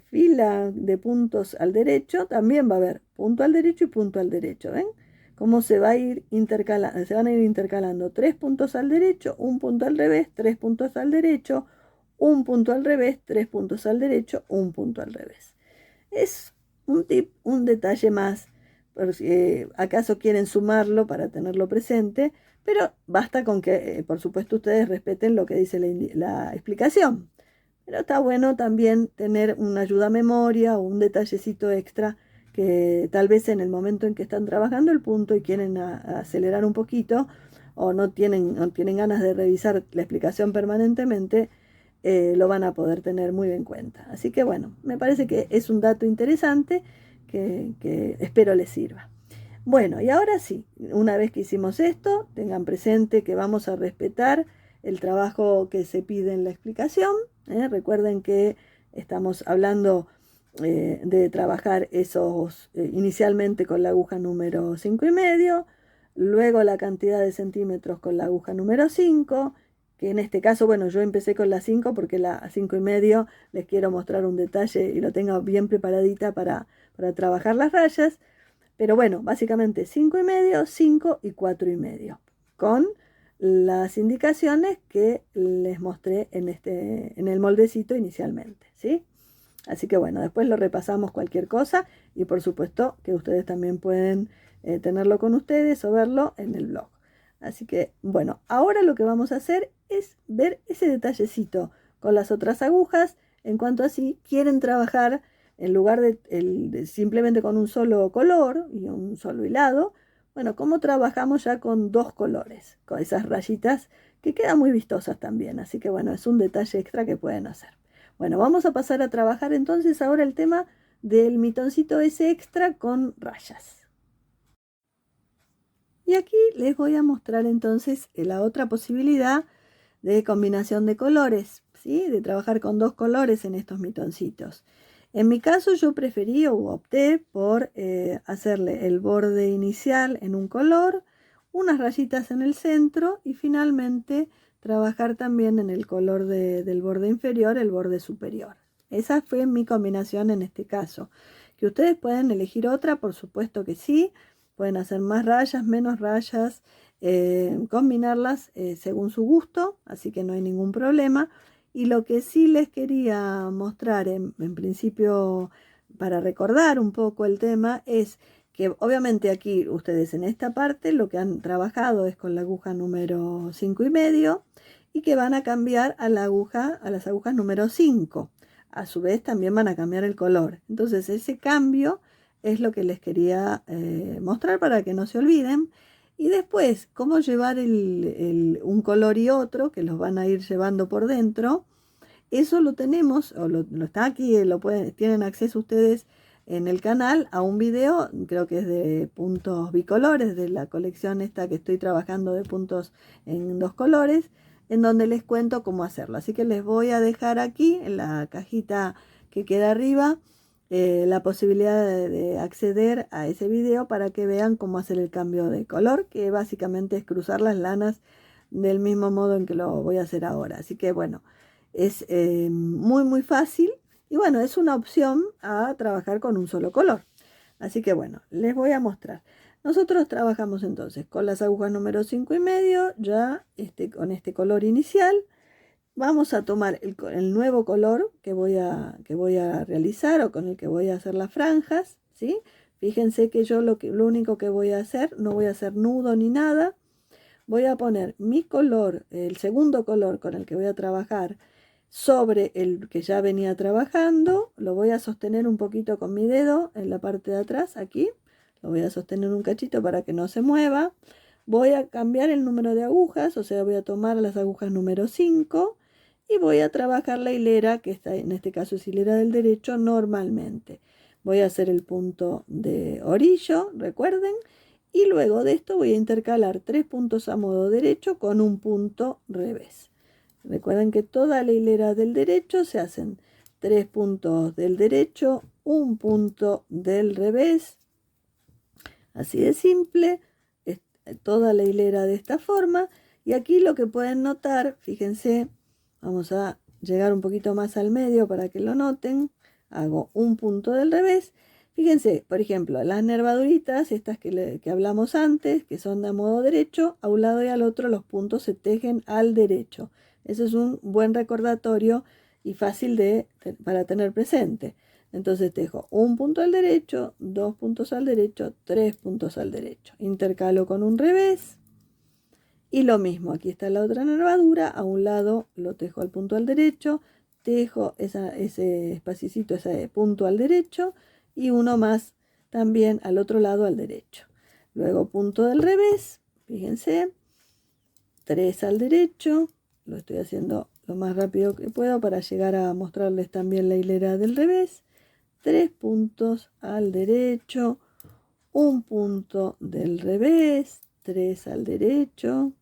fila de puntos al derecho, también va a haber punto al derecho y punto al derecho. ¿Ven? Cómo se va a ir intercalando, se van a ir intercalando 3 puntos al derecho, un punto al revés, 3 puntos al derecho, un punto al revés, 3 puntos al derecho, un punto al revés. Es un tip, un detalle más, por si acaso quieren sumarlo para tenerlo presente, pero basta con que, por supuesto, ustedes respeten lo que dice la explicación. Pero está bueno también tener una ayuda a memoria o un detallecito extra que tal vez en el momento en que están trabajando el punto y quieren acelerar un poquito o no tienen ganas de revisar la explicación permanentemente, lo van a poder tener muy en cuenta. Así que bueno, me parece que es un dato interesante que espero les sirva. Bueno, y ahora sí, una vez que hicimos esto, tengan presente que vamos a respetar el trabajo que se pide en la explicación. Recuerden que estamos hablando de trabajar esos inicialmente con la aguja número 5,5, luego la cantidad de centímetros con la aguja número 5, que en este caso, bueno, yo empecé con la 5 porque la 5,5 les quiero mostrar un detalle y lo tengo bien preparadita para trabajar las rayas. Pero bueno, básicamente 5,5, 5 y 4,5, con las indicaciones que les mostré en el moldecito inicialmente, ¿sí? Así que bueno, después lo repasamos cualquier cosa y por supuesto que ustedes también pueden tenerlo con ustedes o verlo en el blog. Así que bueno, ahora lo que vamos a hacer es ver ese detallecito con las otras agujas en cuanto a si quieren trabajar en lugar de simplemente con un solo color y un solo hilado. Bueno, cómo trabajamos ya con dos colores, con esas rayitas que quedan muy vistosas también. Así que bueno, es un detalle extra que pueden hacer. Bueno, vamos a pasar a trabajar entonces ahora el tema del mitoncito ese extra con rayas. Y aquí les voy a mostrar entonces la otra posibilidad de combinación de colores, ¿sí? De trabajar con dos colores en estos mitoncitos. En mi caso yo preferí o opté por hacerle el borde inicial en un color, unas rayitas en el centro y finalmente trabajar también en el color del borde inferior, el borde superior. Esa fue mi combinación en este caso. Que ustedes pueden elegir otra, por supuesto que sí. Pueden hacer más rayas, menos rayas, combinarlas según su gusto, así que no hay ningún problema. Y lo que sí les quería mostrar en principio para recordar un poco el tema es que obviamente aquí ustedes en esta parte lo que han trabajado es con la aguja número 5,5 y que van a cambiar a las agujas número 5. A su vez también van a cambiar el color. Entonces ese cambio es lo que les quería mostrar para que no se olviden. Y después, cómo llevar un color y otro, que los van a ir llevando por dentro. Eso lo tenemos, o lo está aquí, tienen acceso ustedes en el canal a un video, creo que es de puntos bicolores, de la colección esta que estoy trabajando de puntos en dos colores, en donde les cuento cómo hacerlo. Así que les voy a dejar aquí, en la cajita que queda arriba, la posibilidad de acceder a ese video para que vean cómo hacer el cambio de color, que básicamente es cruzar las lanas del mismo modo en que lo voy a hacer ahora. Así que bueno, es muy fácil y bueno, es una opción a trabajar con un solo color. Así que bueno, les voy a mostrar. Nosotros trabajamos entonces con las agujas número 5,5, ya con este color inicial. Vamos a tomar el nuevo color que voy a realizar o con el que voy a hacer las franjas, ¿sí? Fíjense que yo lo único que voy a hacer, no voy a hacer nudo ni nada. Voy a poner mi color, el segundo color con el que voy a trabajar, sobre el que ya venía trabajando. Lo voy a sostener un poquito con mi dedo en la parte de atrás, aquí. Lo voy a sostener un cachito para que no se mueva. Voy a cambiar el número de agujas, o sea, voy a tomar las agujas número 5 y voy a trabajar la hilera, que está, en este caso es hilera del derecho, normalmente. Voy a hacer el punto de orillo, recuerden, y luego de esto voy a intercalar 3 puntos a modo derecho con un punto revés. Recuerden que toda la hilera del derecho se hacen 3 puntos del derecho, un punto del revés, así de simple, toda la hilera de esta forma. Y aquí lo que pueden notar, fíjense, vamos a llegar un poquito más al medio para que lo noten. Hago un punto del revés. Fíjense, por ejemplo, las nervaduritas, estas que hablamos antes, que son de modo derecho, a un lado y al otro los puntos se tejen al derecho. Eso es un buen recordatorio y fácil para tener presente. Entonces tejo un punto al derecho, 2 puntos al derecho, 3 puntos al derecho. Intercalo con un revés. Y lo mismo, aquí está la otra nervadura, a un lado lo tejo al punto al derecho, tejo ese espacito, ese punto al derecho y uno más también al otro lado al derecho. Luego punto del revés, fíjense, 3 al derecho, lo estoy haciendo lo más rápido que puedo para llegar a mostrarles también la hilera del revés. 3 puntos al derecho, un punto del revés, 3 al derecho.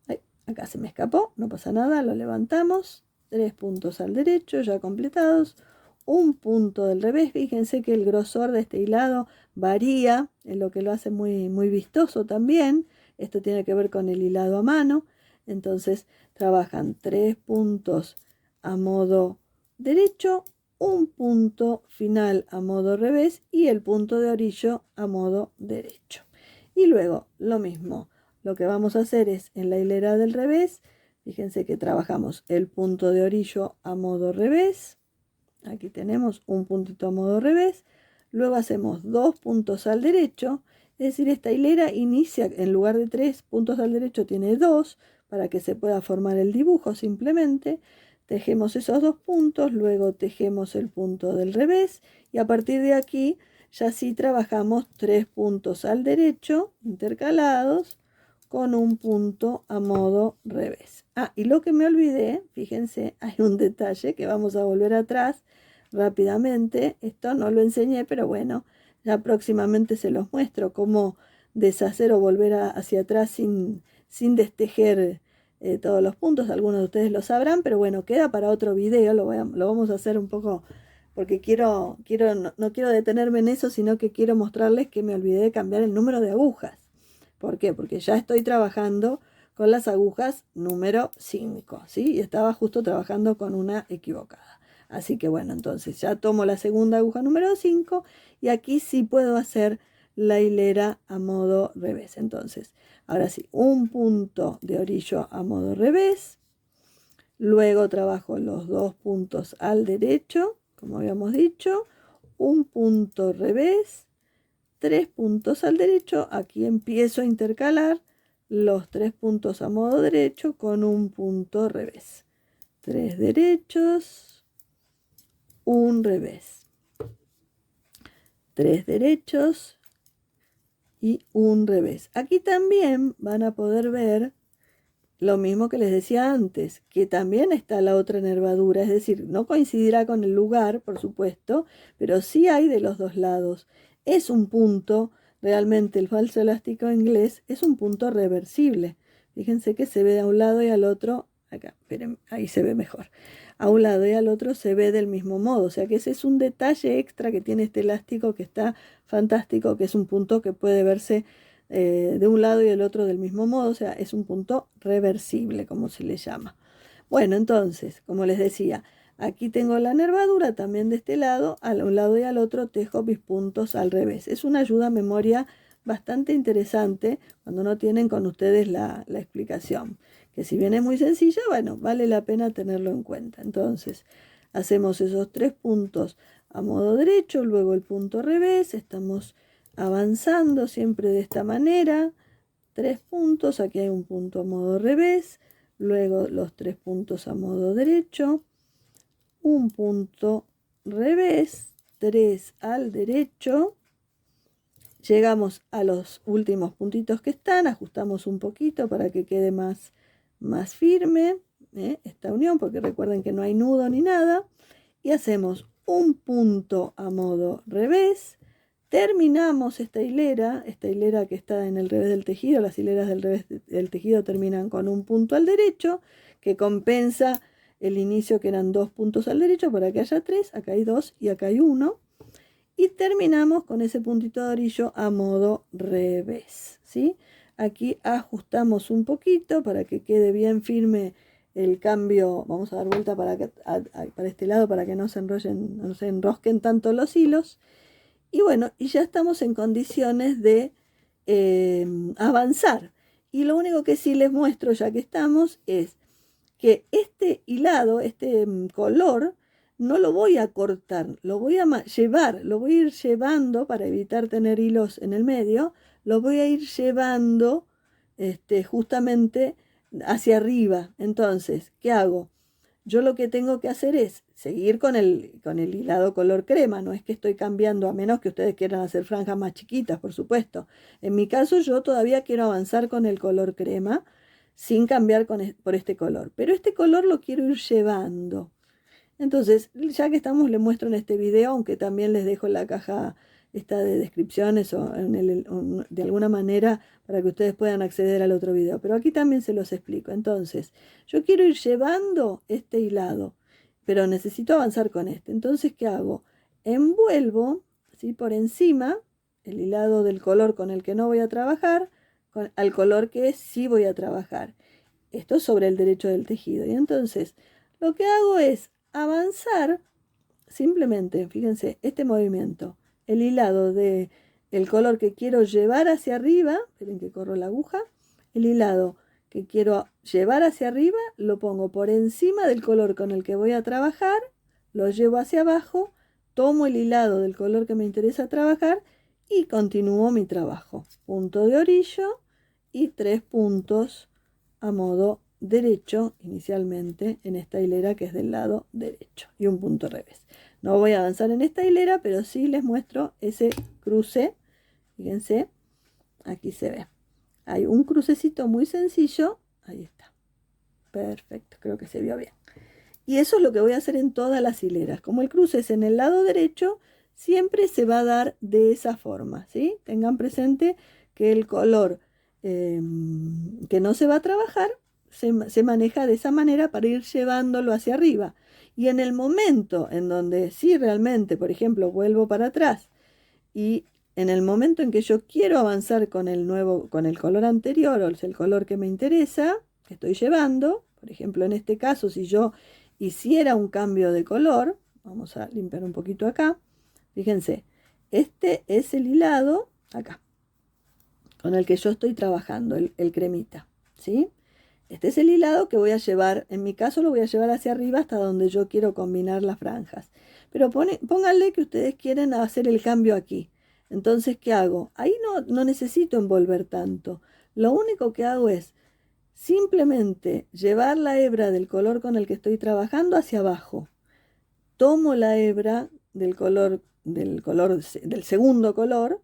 Ay, acá se me escapó, no pasa nada, lo levantamos. 3 puntos al derecho ya completados. Un punto del revés, fíjense que el grosor de este hilado varía, es lo que lo hace muy, muy vistoso también. Esto tiene que ver con el hilado a mano. Entonces trabajan 3 puntos a modo derecho, un punto final a modo revés y el punto de orillo a modo derecho. Y luego lo mismo, lo que vamos a hacer es en la hilera del revés, fíjense que trabajamos el punto de orillo a modo revés. Aquí tenemos un puntito a modo revés. Luego hacemos 2 puntos al derecho. Es decir, esta hilera inicia, en lugar de 3 puntos al derecho, tiene 2 para que se pueda formar el dibujo simplemente. Tejemos esos 2 puntos, luego tejemos el punto del revés y a partir de aquí ya sí trabajamos 3 puntos al derecho intercalados con un punto a modo revés. Ah, y lo que me olvidé, fíjense, hay un detalle que vamos a volver atrás rápidamente. Esto no lo enseñé, pero bueno, ya próximamente se los muestro cómo deshacer o volver hacia atrás sin destejer todos los puntos. Algunos de ustedes lo sabrán, pero bueno, queda para otro video. Lo vamos a hacer un poco porque no quiero detenerme en eso, sino que quiero mostrarles que me olvidé de cambiar el número de agujas. ¿Por qué? Porque ya estoy trabajando con las agujas número 5, ¿sí? Y estaba justo trabajando con una equivocada. Así que bueno, entonces ya tomo la segunda aguja número 5 y aquí sí puedo hacer la hilera a modo revés. Entonces, ahora sí, un punto de orillo a modo revés. Luego trabajo los 2 puntos al derecho, como habíamos dicho. Un punto revés. 3 puntos al derecho, aquí empiezo a intercalar los 3 puntos a modo derecho con un punto revés. 3 derechos, un revés. 3 derechos y un revés. Aquí también van a poder ver lo mismo que les decía antes, que también está la otra nervadura, es decir, no coincidirá con el lugar, por supuesto, pero sí hay de los dos lados. Es un punto, realmente el falso elástico inglés es un punto reversible. Fíjense que se ve de un lado y al otro, acá, esperen, ahí se ve mejor. A un lado y al otro se ve del mismo modo, o sea que ese es un detalle extra que tiene este elástico que está fantástico, que es un punto que puede verse de un lado y del otro del mismo modo, o sea, es un punto reversible, como se le llama. Bueno, entonces, como les decía, aquí tengo la nervadura también de este lado, a un lado y al otro tejo mis puntos al revés. Es una ayuda a memoria bastante interesante cuando no tienen con ustedes la explicación, que si bien es muy sencilla, bueno, vale la pena tenerlo en cuenta. Entonces, hacemos esos 3 puntos a modo derecho, luego el punto revés, estamos avanzando siempre de esta manera, 3 puntos, aquí hay un punto a modo revés, luego los 3 puntos a modo derecho, un punto revés, 3 al derecho, llegamos a los últimos puntitos que están, ajustamos un poquito para que quede más firme esta unión, porque recuerden que no hay nudo ni nada, y hacemos un punto a modo revés. Terminamos esta hilera que está en el revés del tejido, las hileras del revés del tejido terminan con un punto al derecho, que compensa el inicio que eran 2 puntos al derecho para que haya 3, acá hay 2 y acá hay 1. Y terminamos con ese puntito de orillo a modo revés, ¿sí? Aquí ajustamos un poquito para que quede bien firme el cambio. Vamos a dar vuelta para este lado para que no se enrosquen tanto los hilos. Y bueno, y ya estamos en condiciones de avanzar. Y lo único que sí les muestro, ya que estamos, es que este hilado, este color, no lo voy a cortar, lo voy a llevar, lo voy a ir llevando para evitar tener hilos en el medio, lo voy a ir llevando justamente hacia arriba. Entonces, ¿qué hago? Yo lo que tengo que hacer es seguir con el hilado color crema, no es que estoy cambiando, a menos que ustedes quieran hacer franjas más chiquitas, por supuesto. En mi caso yo todavía quiero avanzar con el color crema sin cambiar por este color, pero este color lo quiero ir llevando. Entonces, ya que estamos, les muestro en este video, aunque también les dejo en la caja esta de descripciones o de alguna manera para que ustedes puedan acceder al otro video. Pero aquí también se los explico. Entonces, yo quiero ir llevando este hilado, pero necesito avanzar con este. Entonces, ¿qué hago? Envuelvo, ¿sí?, por encima el hilado del color con el que no voy a trabajar, al color que sí voy a trabajar. Esto sobre el derecho del tejido. Y entonces, lo que hago es avanzar simplemente, fíjense, este movimiento, el hilado de el color que quiero llevar hacia arriba, esperen que corro la aguja, el hilado que quiero llevar hacia arriba lo pongo por encima del color con el que voy a trabajar, lo llevo hacia abajo, tomo el hilado del color que me interesa trabajar y continúo mi trabajo. Punto de orillo y 3 puntos a modo derecho inicialmente en esta hilera que es del lado derecho y un punto revés. No voy a avanzar en esta hilera, pero sí les muestro ese cruce. Fíjense, aquí se ve. Hay un crucecito muy sencillo. Ahí está. Perfecto, creo que se vio bien. Y eso es lo que voy a hacer en todas las hileras. Como el cruce es en el lado derecho, siempre se va a dar de esa forma, ¿sí? Tengan presente que el color que no se va a trabajar se maneja de esa manera para ir llevándolo hacia arriba. Y en el momento en donde sí realmente, por ejemplo, vuelvo para atrás y en el momento en que yo quiero avanzar con el color anterior o el color que me interesa, que estoy llevando, por ejemplo, en este caso, si yo hiciera un cambio de color, vamos a limpiar un poquito acá, fíjense, este es el hilado acá, con el que yo estoy trabajando, el cremita, ¿sí? Este es el hilado que voy a llevar, en mi caso lo voy a llevar hacia arriba hasta donde yo quiero combinar las franjas. Pero pónganle que ustedes quieren hacer el cambio aquí. Entonces, ¿qué hago? Ahí no necesito envolver tanto. Lo único que hago es simplemente llevar la hebra del color con el que estoy trabajando hacia abajo. Tomo la hebra del segundo color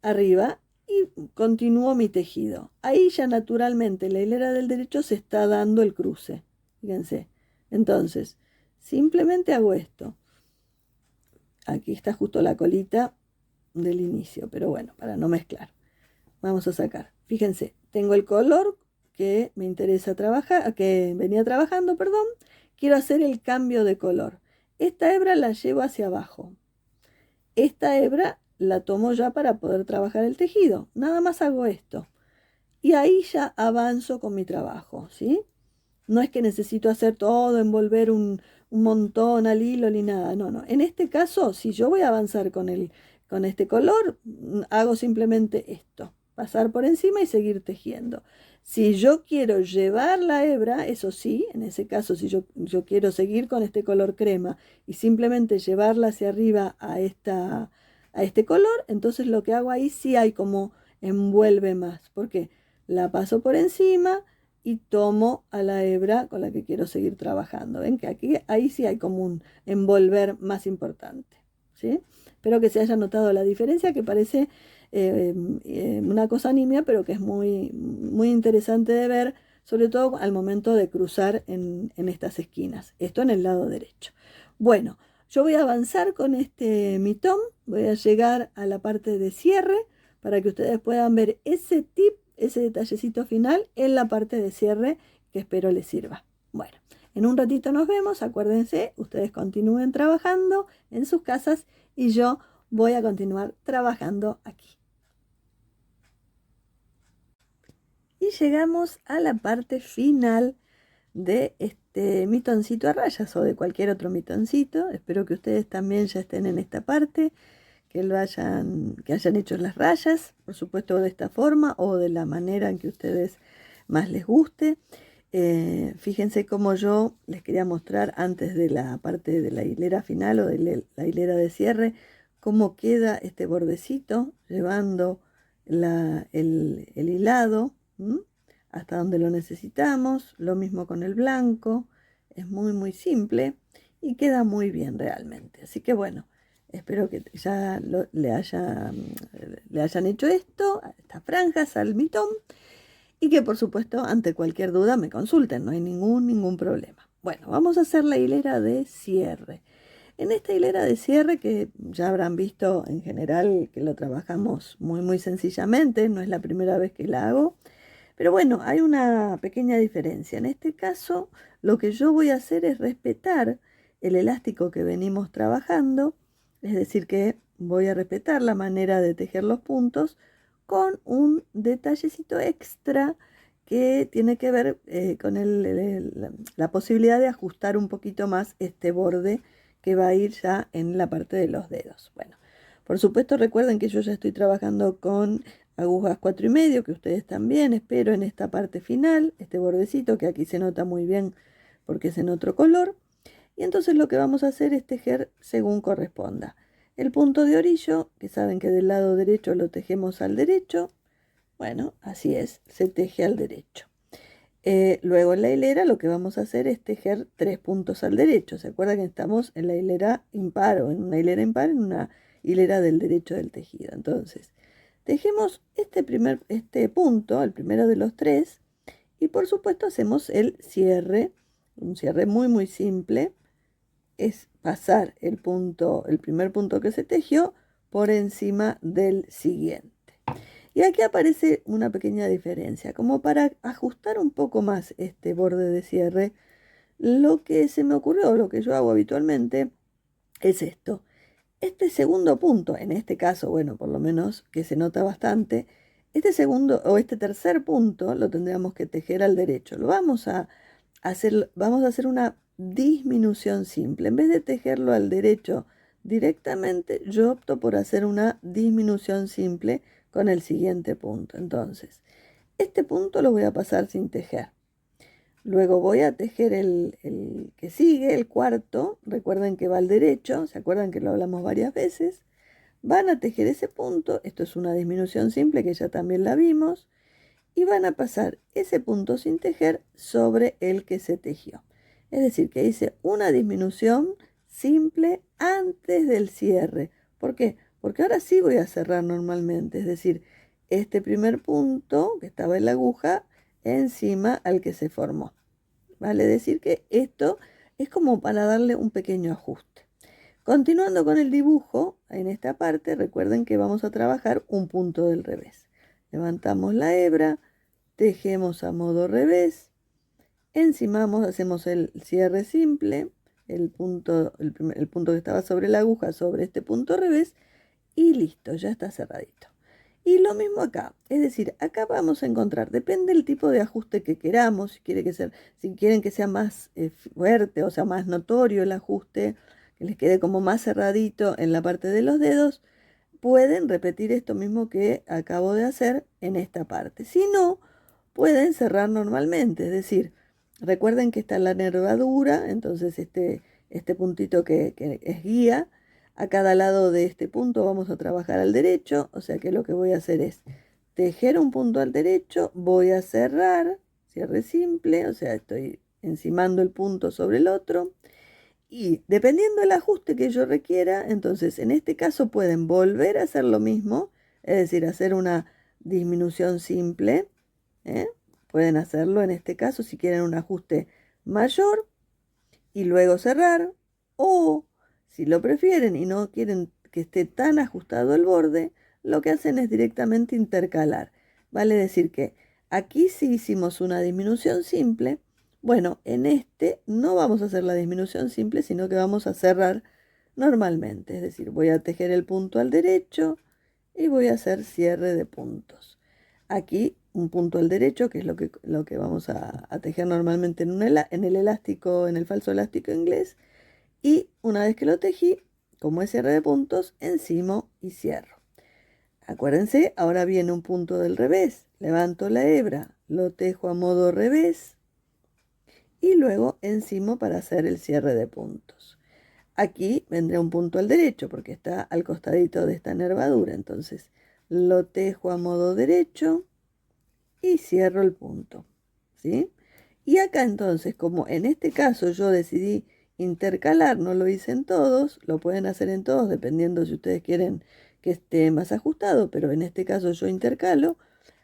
arriba y continúo mi tejido. Ahí ya naturalmente la hilera del derecho se está dando el cruce. Fíjense. Entonces, simplemente hago esto. Aquí está justo la colita del inicio, pero bueno, para no mezclar. Vamos a sacar. Fíjense, tengo el color que me interesa trabajar, que venía trabajando, perdón. Quiero hacer el cambio de color. Esta hebra la llevo hacia abajo. Esta hebra la tomo ya para poder trabajar el tejido. Nada más hago esto. Y ahí ya avanzo con mi trabajo, ¿sí? No es que necesito hacer todo, envolver un montón al hilo ni nada. No. En este caso, si yo voy a avanzar con este color, hago simplemente esto. Pasar por encima y seguir tejiendo. Si yo quiero llevar la hebra, eso sí, en ese caso, si yo quiero seguir con este color crema y simplemente llevarla hacia arriba a este color, entonces lo que hago ahí sí hay como envuelve más. ¿Por qué? La paso por encima y tomo a la hebra con la que quiero seguir trabajando. ¿Ven que ahí sí hay como un envolver más importante? ¿Sí? Espero que se haya notado la diferencia, que parece una cosa nimia, pero que es muy, muy interesante de ver, sobre todo al momento de cruzar en estas esquinas. Esto en el lado derecho. Bueno, yo voy a avanzar con este mitón, voy a llegar a la parte de cierre para que ustedes puedan ver ese tip, ese detallecito final en la parte de cierre que espero les sirva. Bueno, en un ratito nos vemos, acuérdense, ustedes continúen trabajando en sus casas y yo voy a continuar trabajando aquí. Y llegamos a la parte final de este mitoncito a rayas o de cualquier otro mitoncito. Espero que ustedes también ya estén en esta parte, que hayan hecho las rayas, por supuesto de esta forma o de la manera en que ustedes más les guste. Fíjense cómo yo les quería mostrar antes de la parte de la hilera final o de la hilera de cierre, cómo queda este bordecito llevando el hilado, ¿m? Hasta donde lo necesitamos. Lo mismo con el blanco, es muy simple y queda muy bien realmente. Así que bueno, espero que ya le hayan hecho esto, estas franjas al mitón. Y que por supuesto, ante cualquier duda me consulten, no hay ningún problema. Bueno, vamos a hacer la hilera de cierre. En esta hilera de cierre, que ya habrán visto en general que lo trabajamos muy sencillamente, no es la primera vez que la hago, pero bueno, hay una pequeña diferencia. En este caso, lo que yo voy a hacer es respetar el elástico que venimos trabajando, es decir, que voy a respetar la manera de tejer los puntos con un detallecito extra que tiene que ver con la posibilidad de ajustar un poquito más este borde que va a ir ya en la parte de los dedos. Bueno, por supuesto recuerden que yo ya estoy trabajando con agujas 4,5, que ustedes también, espero en esta parte final, este bordecito que aquí se nota muy bien porque es en otro color. Y entonces lo que vamos a hacer es tejer según corresponda. El punto de orillo, que saben que del lado derecho lo tejemos al derecho, bueno, así es, se teje al derecho. Luego en la hilera lo que vamos a hacer es tejer 3 puntos al derecho. ¿Se acuerdan que estamos en la hilera impar o en una hilera impar, en una hilera del derecho del tejido? Entonces, tejemos este punto, el primero de los 3, y por supuesto hacemos el cierre, un cierre muy simple. Es pasar el primer punto que se tejió por encima del siguiente. Y aquí aparece una pequeña diferencia, como para ajustar un poco más este borde de cierre. Lo que se me ocurrió, lo que yo hago habitualmente, es esto. Este segundo punto, en este caso, bueno, por lo menos que se nota bastante, este segundo o este tercer punto lo tendríamos que tejer al derecho. Vamos a hacer una disminución simple. En vez de tejerlo al derecho directamente, yo opto por hacer una disminución simple con el siguiente punto. Entonces, este punto lo voy a pasar sin tejer. Luego voy a tejer el que sigue, el cuarto. Recuerden que va al derecho, se acuerdan que lo hablamos varias veces. Van a tejer ese punto, esto es una disminución simple que ya también la vimos, y van a pasar ese punto sin tejer sobre el que se tejió. Es decir, que hice una disminución simple antes del cierre. ¿Por qué? Porque ahora sí voy a cerrar normalmente, es decir, este primer punto que estaba en la aguja encima al que se formó. Vale decir que esto es como para darle un pequeño ajuste. Continuando con el dibujo, en esta parte recuerden que vamos a trabajar un punto del revés. Levantamos la hebra, tejemos a modo revés, encimamos, hacemos el cierre simple, el punto que estaba sobre la aguja sobre este punto revés y listo, ya está cerradito. Y lo mismo acá, es decir, acá vamos a encontrar, depende del tipo de ajuste que queramos, si quieren que sea más fuerte, o sea, más notorio el ajuste, que les quede como más cerradito en la parte de los dedos, pueden repetir esto mismo que acabo de hacer en esta parte. Si no, pueden cerrar normalmente, es decir, recuerden que está la nervadura, entonces este puntito que es guía. A cada lado de este punto vamos a trabajar al derecho, o sea que lo que voy a hacer es tejer un punto al derecho, voy a cerrar, cierre simple, o sea, estoy encimando el punto sobre el otro. Y dependiendo del ajuste que yo requiera, entonces en este caso pueden volver a hacer lo mismo, es decir, hacer una disminución simple. ¿eh? Pueden hacerlo en este caso si quieren un ajuste mayor y luego cerrar, o si lo prefieren y no quieren que esté tan ajustado el borde, lo que hacen es directamente intercalar. Vale decir que aquí sí hicimos una disminución simple. Bueno, en este no vamos a hacer la disminución simple, sino que vamos a cerrar normalmente. Es decir, voy a tejer el punto al derecho y voy a hacer cierre de puntos. Aquí un punto al derecho, que es lo que vamos a tejer normalmente en el elástico, en el falso elástico inglés. Y una vez que lo tejí, como es cierre de puntos, encimo y cierro. Acuérdense, ahora viene un punto del revés. Levanto la hebra, lo tejo a modo revés, y luego encimo para hacer el cierre de puntos. Aquí vendrá un punto al derecho porque está al costadito de esta nervadura. Entonces lo tejo a modo derecho y cierro el punto, ¿sí? Y acá entonces, como en este caso yo decidí intercalar, no lo hice en todos, lo pueden hacer en todos dependiendo si ustedes quieren que esté más ajustado, pero en este caso yo intercalo,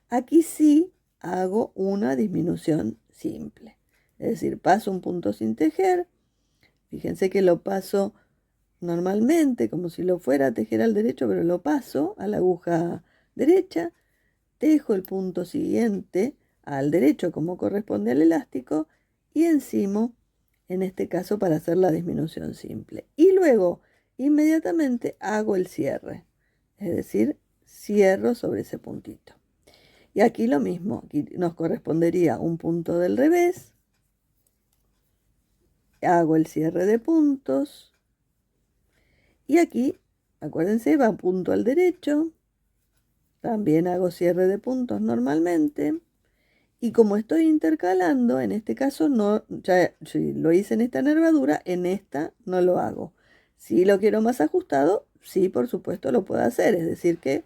aquí sí hago una disminución simple. Es decir, paso un punto sin tejer, fíjense que lo paso normalmente, como si lo fuera a tejer al derecho, pero lo paso a la aguja derecha, tejo el punto siguiente al derecho como corresponde al elástico y encima, en este caso para hacer la disminución simple. Y luego inmediatamente hago el cierre, es decir, cierro sobre ese puntito. Y aquí lo mismo, aquí nos correspondería un punto del revés, hago el cierre de puntos y aquí, acuérdense, va punto al derecho, también hago cierre de puntos normalmente. Y como estoy intercalando, en este caso no, ya si lo hice en esta nervadura, en esta no lo hago. Si lo quiero más ajustado, sí, por supuesto lo puedo hacer, es decir que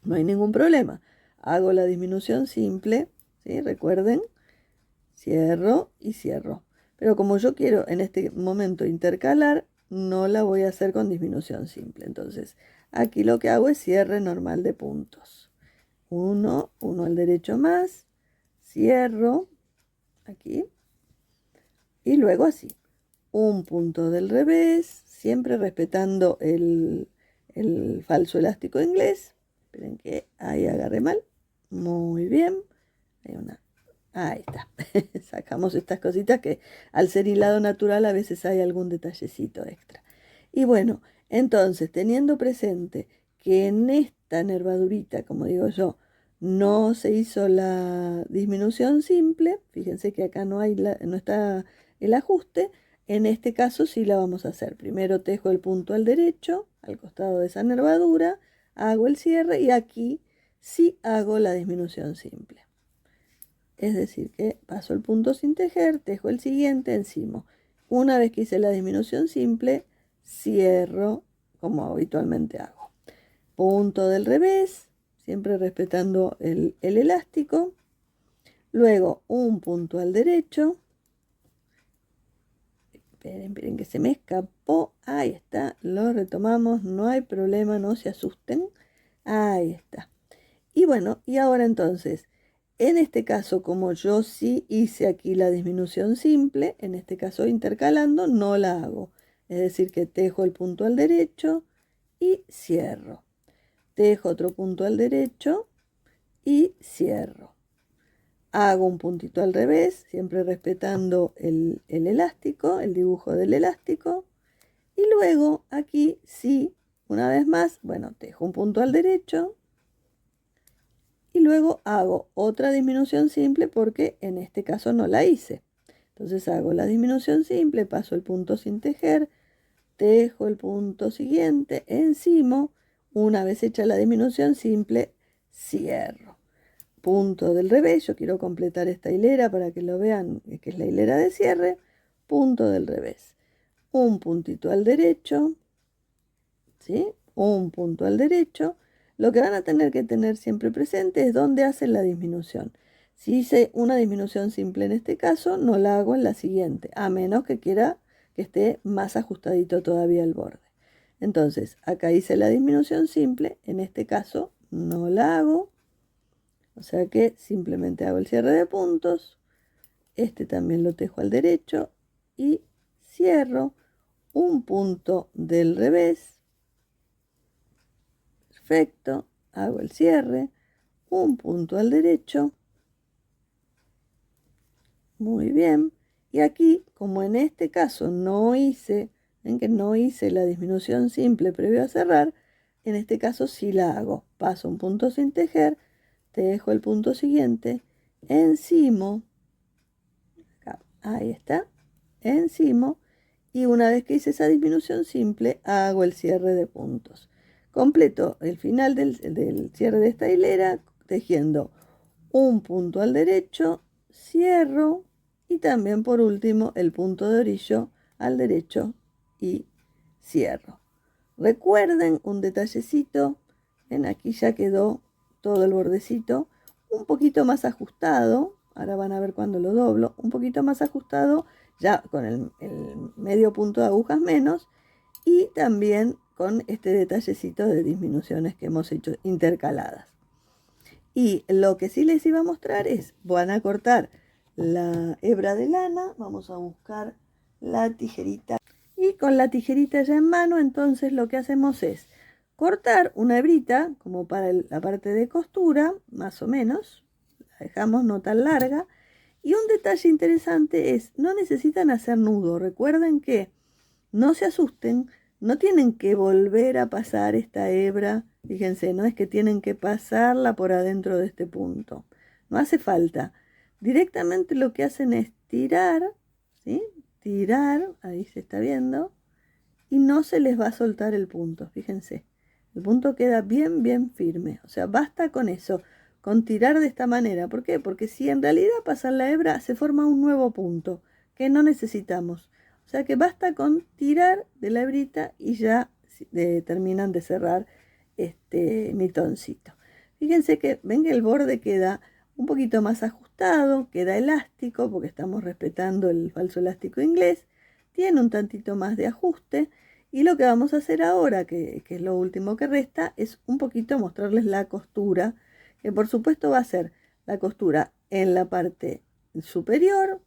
no hay ningún problema. Hago la disminución simple, ¿sí? Recuerden, cierro y cierro. Pero como yo quiero en este momento intercalar, no la voy a hacer con disminución simple. Entonces, aquí lo que hago es cierre normal de puntos. Uno al derecho más, cierro aquí y luego así. Un punto del revés, siempre respetando el falso elástico inglés. Esperen que ahí agarré mal. Muy bien. Ahí está. Sacamos estas cositas que al ser hilado natural a veces hay algún detallecito extra. Y bueno, entonces teniendo presente que en esta nervadurita, como digo yo, no se hizo la disminución simple, fíjense que acá no está el ajuste, en este caso sí la vamos a hacer. Primero tejo el punto al derecho, al costado de esa nervadura, hago el cierre y aquí sí hago la disminución simple. Es decir, que paso el punto sin tejer, tejo el siguiente encima. Una vez que hice la disminución simple, cierro como habitualmente hago. Punto del revés, siempre respetando el elástico. Luego un punto al derecho. Esperen que se me escapó. Ahí está, lo retomamos, no hay problema, no se asusten. Ahí está. Y bueno, y ahora entonces, en este caso, como yo sí hice aquí la disminución simple, en este caso intercalando, no la hago. Es decir, que tejo el punto al derecho y cierro. Tejo otro punto al derecho y cierro. Hago un puntito al revés, siempre respetando el elástico, el dibujo del elástico. Y luego aquí sí, una vez más, bueno, tejo un punto al derecho. Y luego hago otra disminución simple porque en este caso no la hice. Entonces hago la disminución simple, paso el punto sin tejer, tejo el punto siguiente encima. Una vez hecha la disminución simple, cierro. Punto del revés, yo quiero completar esta hilera para que lo vean, que es la hilera de cierre. Punto del revés. Un puntito al derecho, ¿sí? Un punto al derecho. Lo que van a tener que tener siempre presente es dónde hacen la disminución. Si hice una disminución simple en este caso, no la hago en la siguiente, a menos que quiera que esté más ajustadito todavía el borde. Entonces, acá hice la disminución simple, en este caso no la hago, o sea que simplemente hago el cierre de puntos, este también lo tejo al derecho y cierro un punto del revés. Perfecto, hago el cierre, un punto al derecho, muy bien. Y aquí, como en este caso no hice, ven que no hice la disminución simple previo a cerrar, en este caso sí la hago. Paso un punto sin tejer, tejo el punto siguiente, encima, acá, ahí está, encima, y una vez que hice esa disminución simple, hago el cierre de puntos. Completo el final del cierre de esta hilera tejiendo un punto al derecho, cierro Y también por último el punto de orillo al derecho y cierro. Recuerden un detallecito, ven aquí ya quedó todo el bordecito un poquito más ajustado, ahora van a ver cuando lo doblo, un poquito más ajustado ya con el medio punto de agujas menos y también con este detallecito de disminuciones que hemos hecho intercaladas. Y lo que sí les iba a mostrar es, van a cortar la hebra de lana, vamos a buscar la tijerita y con la tijerita ya en mano entonces lo que hacemos es cortar una hebrita como para la parte de costura, más o menos, la dejamos no tan larga. Y un detalle interesante es, no necesitan hacer nudo, recuerden que no se asusten, no tienen que volver a pasar esta hebra, fíjense, no es que tienen que pasarla por adentro de este punto, no hace falta. Directamente lo que hacen es tirar, ¿sí? Tirar, ahí se está viendo, y no se les va a soltar el punto, fíjense. El punto queda bien, bien firme, o sea, basta con eso, con tirar de esta manera. ¿Por qué? Porque si en realidad pasan la hebra, se forma un nuevo punto que no necesitamos. O sea que basta con tirar de la hebrita y ya terminan de cerrar este mitoncito. Fíjense que ven que el borde queda un poquito más ajustado, queda elástico porque estamos respetando el falso elástico inglés, tiene un tantito más de ajuste y lo que vamos a hacer ahora, que es lo último que resta, es un poquito mostrarles la costura, que por supuesto va a ser la costura en la parte superior,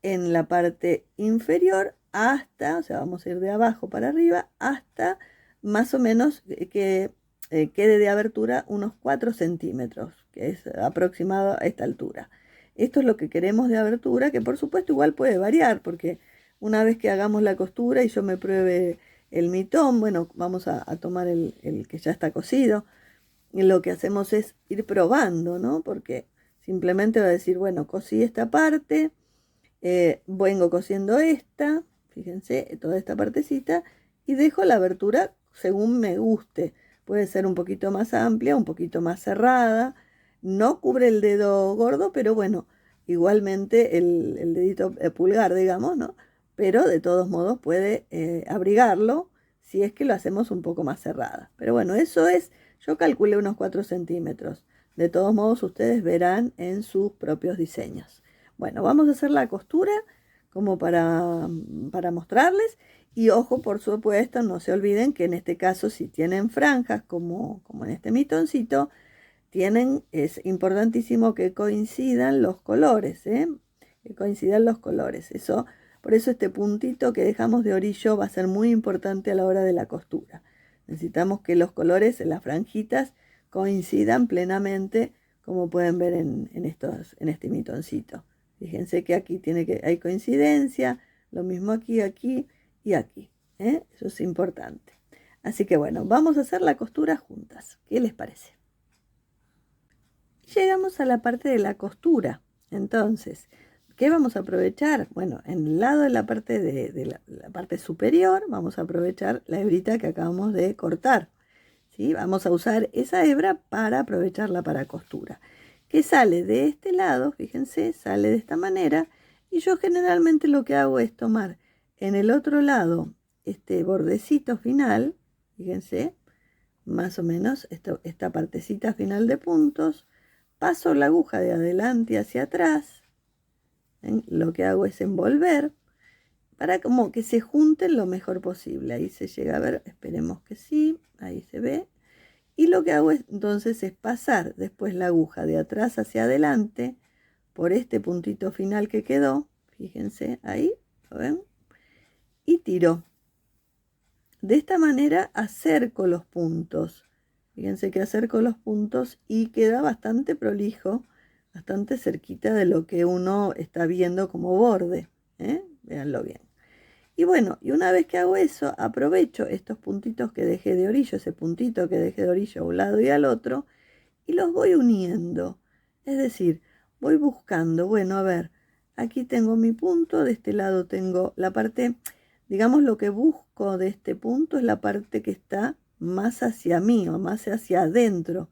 en la parte inferior hasta, o sea, vamos a ir de abajo para arriba, hasta más o menos que quede de abertura unos 4 centímetros, que es aproximado a esta altura. Esto es lo que queremos de abertura, que por supuesto igual puede variar, porque una vez que hagamos la costura y yo me pruebe el mitón, bueno, vamos a tomar el que ya está cosido, y lo que hacemos es ir probando, ¿no? Porque simplemente va a decir, bueno, cosí esta parte, vengo cosiendo esta, fíjense, toda esta partecita, y dejo la abertura según me guste. Puede ser un poquito más amplia, un poquito más cerrada, no cubre el dedo gordo, pero bueno, igualmente el dedito pulgar, digamos, ¿no? Pero de todos modos puede abrigarlo si es que lo hacemos un poco más cerrada. Pero bueno, eso es, yo calculé unos 4 centímetros. De todos modos, ustedes verán en sus propios diseños. Bueno, vamos a hacer la costura como para mostrarles. Y ojo, por supuesto, no se olviden que en este caso, si tienen franjas como en este mitoncito, es importantísimo que coincidan los colores, ¿eh? Que coincidan los colores. Por eso este puntito que dejamos de orillo va a ser muy importante a la hora de la costura. Necesitamos que los colores en las franjitas coincidan plenamente, como pueden ver en este mitoncito. Fíjense que aquí hay coincidencia, lo mismo aquí, aquí y aquí, ¿eh? Eso es importante. Así que bueno, vamos a hacer la costura juntas. ¿Qué les parece? Llegamos a la parte de la costura. Entonces, ¿qué vamos a aprovechar? Bueno, en el lado de la parte la parte superior vamos a aprovechar la hebrita que acabamos de cortar, ¿sí? Vamos a usar esa hebra para aprovecharla para costura. Que sale de este lado, fíjense, sale de esta manera. Y yo generalmente lo que hago es tomar en el otro lado este bordecito final, fíjense, más o menos esta partecita final de puntos, paso la aguja de adelante hacia atrás, ¿ven? Lo que hago es envolver para como que se junten lo mejor posible. Ahí se llega a ver, esperemos que sí, ahí se ve. Y lo que hago entonces es pasar después la aguja de atrás hacia adelante por este puntito final que quedó, fíjense ahí, ¿lo ven? Y tiro. De esta manera acerco los puntos. Fíjense que acerco los puntos y queda bastante prolijo, bastante cerquita de lo que uno está viendo como borde, ¿eh? Véanlo bien. Y bueno, y una vez que hago eso, aprovecho estos puntitos que dejé de orillo, ese puntito que dejé de orillo a un lado y al otro, y los voy uniendo. Es decir, voy buscando, bueno, a ver, aquí tengo mi punto, de este lado tengo la parte, digamos, lo que busco de este punto es la parte que está más hacia mí o más hacia adentro,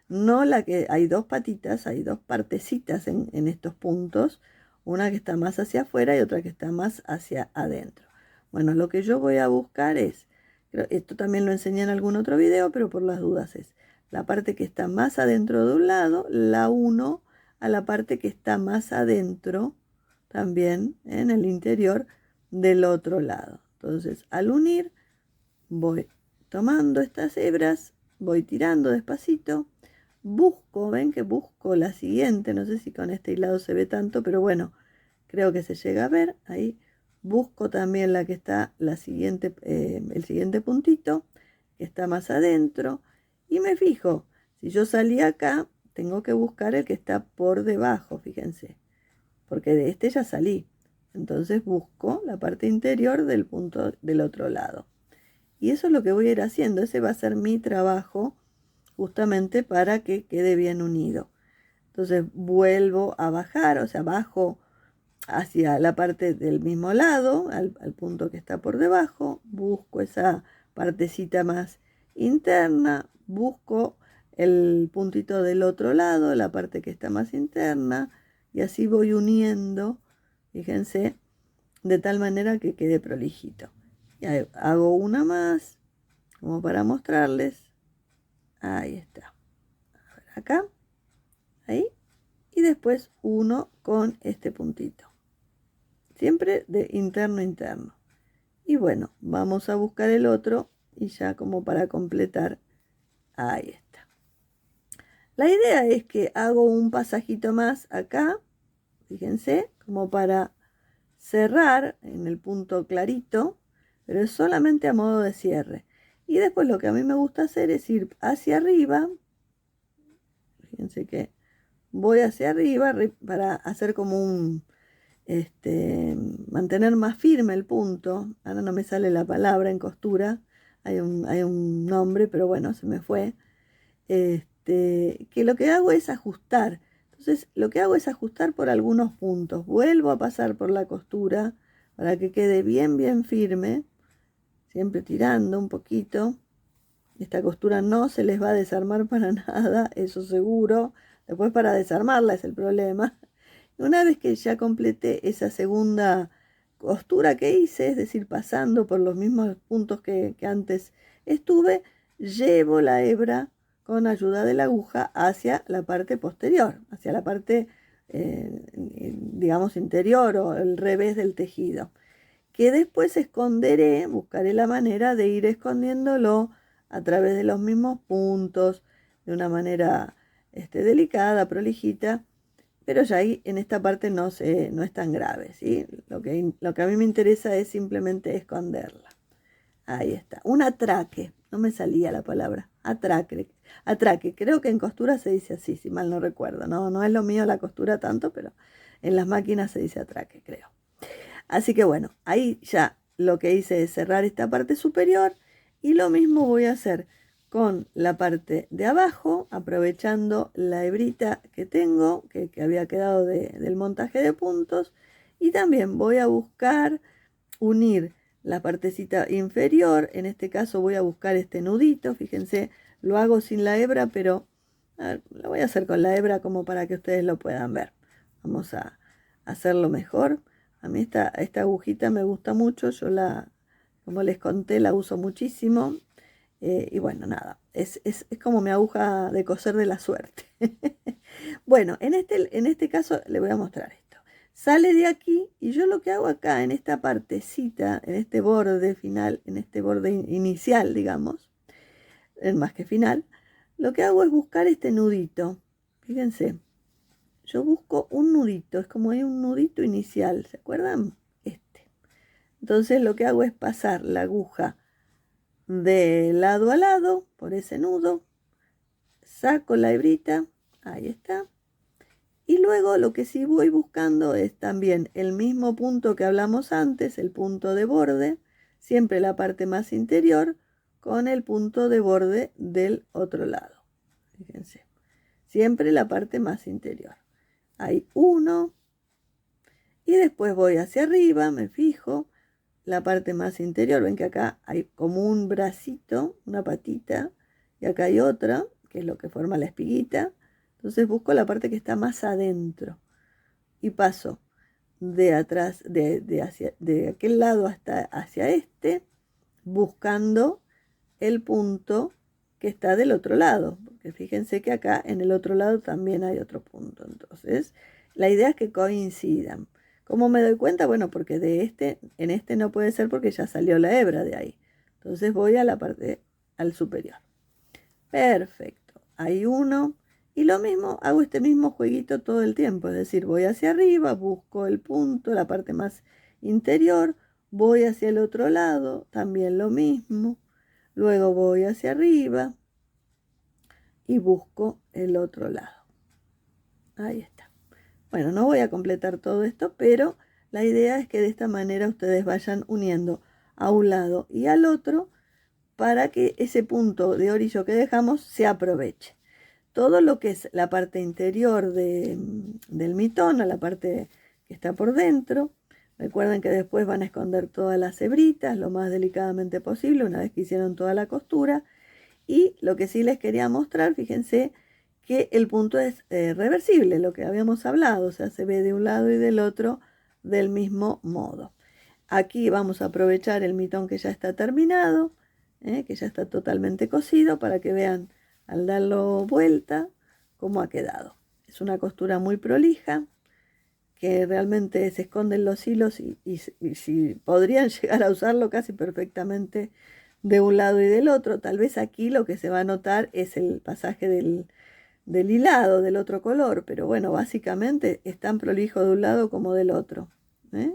no la que hay dos patitas, hay dos partecitas en estos puntos, Una que está más hacia afuera y otra que está más hacia adentro. Bueno, lo que yo voy a buscar es, esto también lo enseñé en algún otro video, pero por las dudas es, la parte que está más adentro de un lado, la uno a la parte que está más adentro, también en el interior del otro lado. Entonces, al unir, voy tomando estas hebras, voy tirando despacito, busco, ven que busco la siguiente, no sé si con este hilado se ve tanto, pero bueno, creo que se llega a ver, ahí busco también la que está la siguiente, el siguiente puntito, que está más adentro, y me fijo, si yo salí acá, tengo que buscar el que está por debajo, fíjense, porque de este ya salí. Entonces busco la parte interior del punto del otro lado. Y eso es lo que voy a ir haciendo. Ese va a ser mi trabajo justamente para que quede bien unido. Entonces vuelvo a bajar, o sea, bajo hacia la parte del mismo lado, al punto que está por debajo, busco esa partecita más interna, busco el puntito del otro lado, la parte que está más interna, y así voy uniendo, fíjense, de tal manera que quede prolijito. Y hago una más, como para mostrarles. Ahí está. A ver, acá, ahí, y después uno con este puntito. Siempre de interno a interno. Y bueno, vamos a buscar el otro y ya como para completar. Ahí está. La idea es que hago un pasajito más acá, fíjense, como para cerrar en el punto clarito, pero es solamente a modo de cierre. Y después lo que a mí me gusta hacer es ir hacia arriba. Fíjense que voy hacia arriba para hacer como un, mantener más firme el punto. Ahora no me sale la palabra en costura, hay un nombre, pero bueno, se me fue. Que lo que hago es ajustar. Entonces, lo que hago es ajustar por algunos puntos. Vuelvo a pasar por la costura para que quede bien, bien firme, siempre tirando un poquito. Esta costura no se les va a desarmar para nada, eso seguro. Después para desarmarla es el problema. Una vez que ya completé esa segunda costura que hice, es decir, pasando por los mismos puntos que antes estuve, llevo la hebra con ayuda de la aguja hacia la parte posterior, hacia la parte, digamos, interior o el revés del tejido, que después esconderé, buscaré la manera de ir escondiéndolo a través de los mismos puntos, de una manera delicada, prolijita, pero ya ahí en esta parte no es tan grave, ¿sí? Lo que a mí me interesa es simplemente esconderla. Ahí está. Un atraque. No me salía la palabra. Atraque. Atraque. Creo que en costura se dice así, si mal no recuerdo. No es lo mío la costura tanto, pero en las máquinas se dice atraque, creo. Así que bueno, ahí ya lo que hice es cerrar esta parte superior y lo mismo voy a hacer con la parte de abajo, aprovechando la hebrita que tengo, que había quedado del montaje de puntos, y también voy a buscar unir la partecita inferior. En este caso voy a buscar este nudito, fíjense, lo hago sin la hebra, pero lo voy a hacer con la hebra como para que ustedes lo puedan ver. Vamos a hacerlo mejor. A mí esta agujita me gusta mucho, como les conté, la uso muchísimo. Y bueno, nada, es como mi aguja de coser de la suerte. Bueno, en este caso le voy a mostrar esto. Sale de aquí y yo lo que hago acá, en esta partecita, en este borde final, en este borde inicial, digamos, más que final, lo que hago es buscar este nudito. Fíjense, yo busco un nudito, es como hay un nudito inicial, ¿se acuerdan? Entonces lo que hago es pasar la aguja de lado a lado por ese nudo, saco la hebrita, ahí está, y luego lo que sí voy buscando es también el mismo punto que hablamos antes, el punto de borde, siempre la parte más interior con el punto de borde del otro lado. Fíjense, siempre la parte más interior. Hay uno y después voy hacia arriba, me fijo, la parte más interior, ven que acá hay como un bracito, una patita, y acá hay otra, que es lo que forma la espiguita. Entonces busco la parte que está más adentro y paso de atrás, de aquel lado hasta hacia este, buscando el punto que está del otro lado, porque fíjense que acá en el otro lado también hay otro punto. Entonces, la idea es que coincidan. ¿Cómo me doy cuenta? Bueno, porque en este no puede ser porque ya salió la hebra de ahí. Entonces voy a la parte, al superior. Perfecto. Hay uno. Y lo mismo, hago este mismo jueguito todo el tiempo. Es decir, voy hacia arriba, busco el punto, la parte más interior. Voy hacia el otro lado, también lo mismo. Luego voy hacia arriba y busco el otro lado. Ahí está. Bueno, no voy a completar todo esto, pero la idea es que de esta manera ustedes vayan uniendo a un lado y al otro para que ese punto de orillo que dejamos se aproveche. Todo lo que es la parte interior del mitón, la parte que está por dentro. Recuerden que después van a esconder todas las hebritas lo más delicadamente posible una vez que hicieron toda la costura. Y lo que sí les quería mostrar, fíjense que el punto es reversible, lo que habíamos hablado, o sea, se ve de un lado y del otro del mismo modo. Aquí vamos a aprovechar el mitón que ya está terminado, que ya está totalmente cosido, para que vean al darlo vuelta cómo ha quedado. Es una costura muy prolija, que realmente se esconden los hilos y si podrían llegar a usarlo casi perfectamente de un lado y del otro. Tal vez aquí lo que se va a notar es el pasaje del hilado del otro color, pero bueno, básicamente es tan prolijo de un lado como del otro.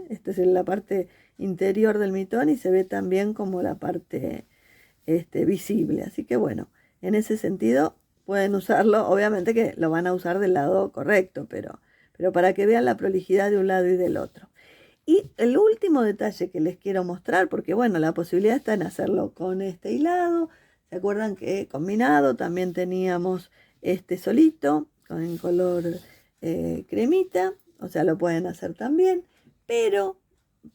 Esta es la parte interior del mitón y se ve también como la parte visible. Así que bueno, en ese sentido pueden usarlo, obviamente que lo van a usar del lado correcto, pero para que vean la prolijidad de un lado y del otro. Y el último detalle que les quiero mostrar, porque bueno, la posibilidad está en hacerlo con este hilado. ¿Se acuerdan que combinado también teníamos este solito con el color cremita? O sea, lo pueden hacer también, pero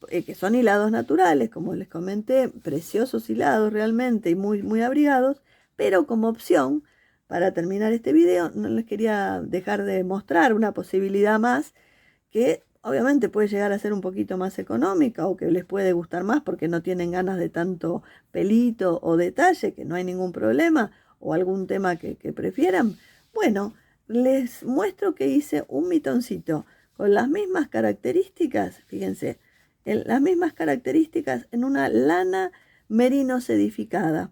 que son hilados naturales, como les comenté, preciosos hilados realmente y muy, muy abrigados, pero como opción, para terminar este video, no les quería dejar de mostrar una posibilidad más que obviamente puede llegar a ser un poquito más económica o que les puede gustar más porque no tienen ganas de tanto pelito o detalle, que no hay ningún problema, o algún tema que prefieran. Bueno, les muestro que hice un mitoncito con las mismas características, fíjense, las mismas características en una lana merino sedificada.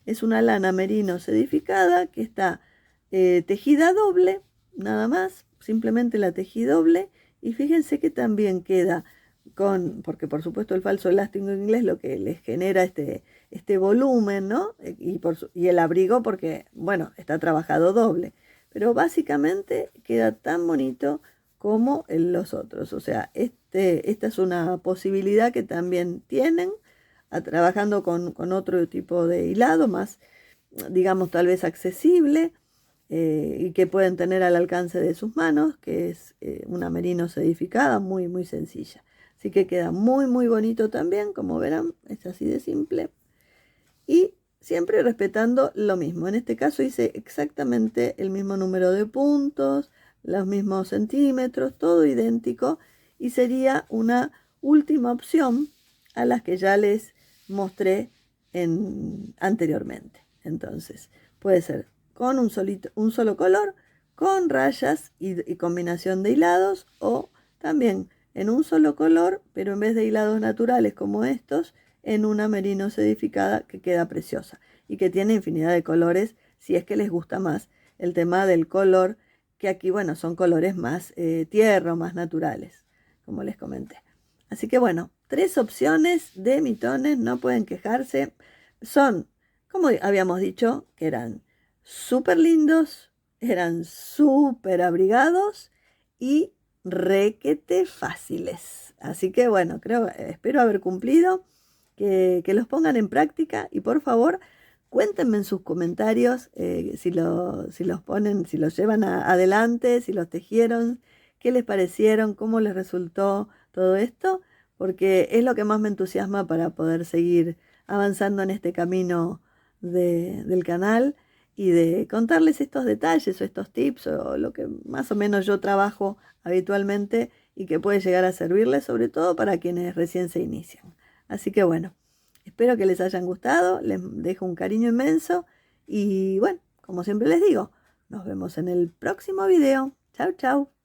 Es una lana merino sedificada que está tejida doble, nada más, simplemente la tejí doble. Y fíjense que también queda porque por supuesto el falso elástico inglés lo que les genera este volumen, ¿no? Y el abrigo porque, bueno, está trabajado doble. Pero básicamente queda tan bonito como los otros. O sea, esta es una posibilidad que también tienen trabajando con otro tipo de hilado más, digamos, tal vez accesible. Y que pueden tener al alcance de sus manos, que es una merino sedificada muy muy sencilla. Así que queda muy muy bonito también, como verán, es así de simple. Y siempre respetando lo mismo. En este caso hice exactamente el mismo número de puntos, los mismos centímetros, todo idéntico. Y sería una última opción a las que ya les mostré anteriormente. Entonces, puede ser con un solo color, con rayas y combinación de hilados, o también en un solo color, pero en vez de hilados naturales como estos, en una merino sedificada que queda preciosa y que tiene infinidad de colores si es que les gusta más el tema del color, que aquí, bueno, son colores más tierra, más naturales, como les comenté. Así que bueno, 3 opciones de mitones, no pueden quejarse. Son, como habíamos dicho, que eran súper lindos, eran súper abrigados y requete fáciles. Así que bueno, espero haber cumplido, que los pongan en práctica y por favor cuéntenme en sus comentarios si los ponen, si los llevan adelante, si los tejieron, qué les parecieron, cómo les resultó todo esto, porque es lo que más me entusiasma para poder seguir avanzando en este camino del canal y de contarles estos detalles o estos tips o lo que más o menos yo trabajo habitualmente y que puede llegar a servirles, sobre todo para quienes recién se inician. Así que bueno, espero que les hayan gustado, les dejo un cariño inmenso y bueno, como siempre les digo, nos vemos en el próximo video. Chau, chau.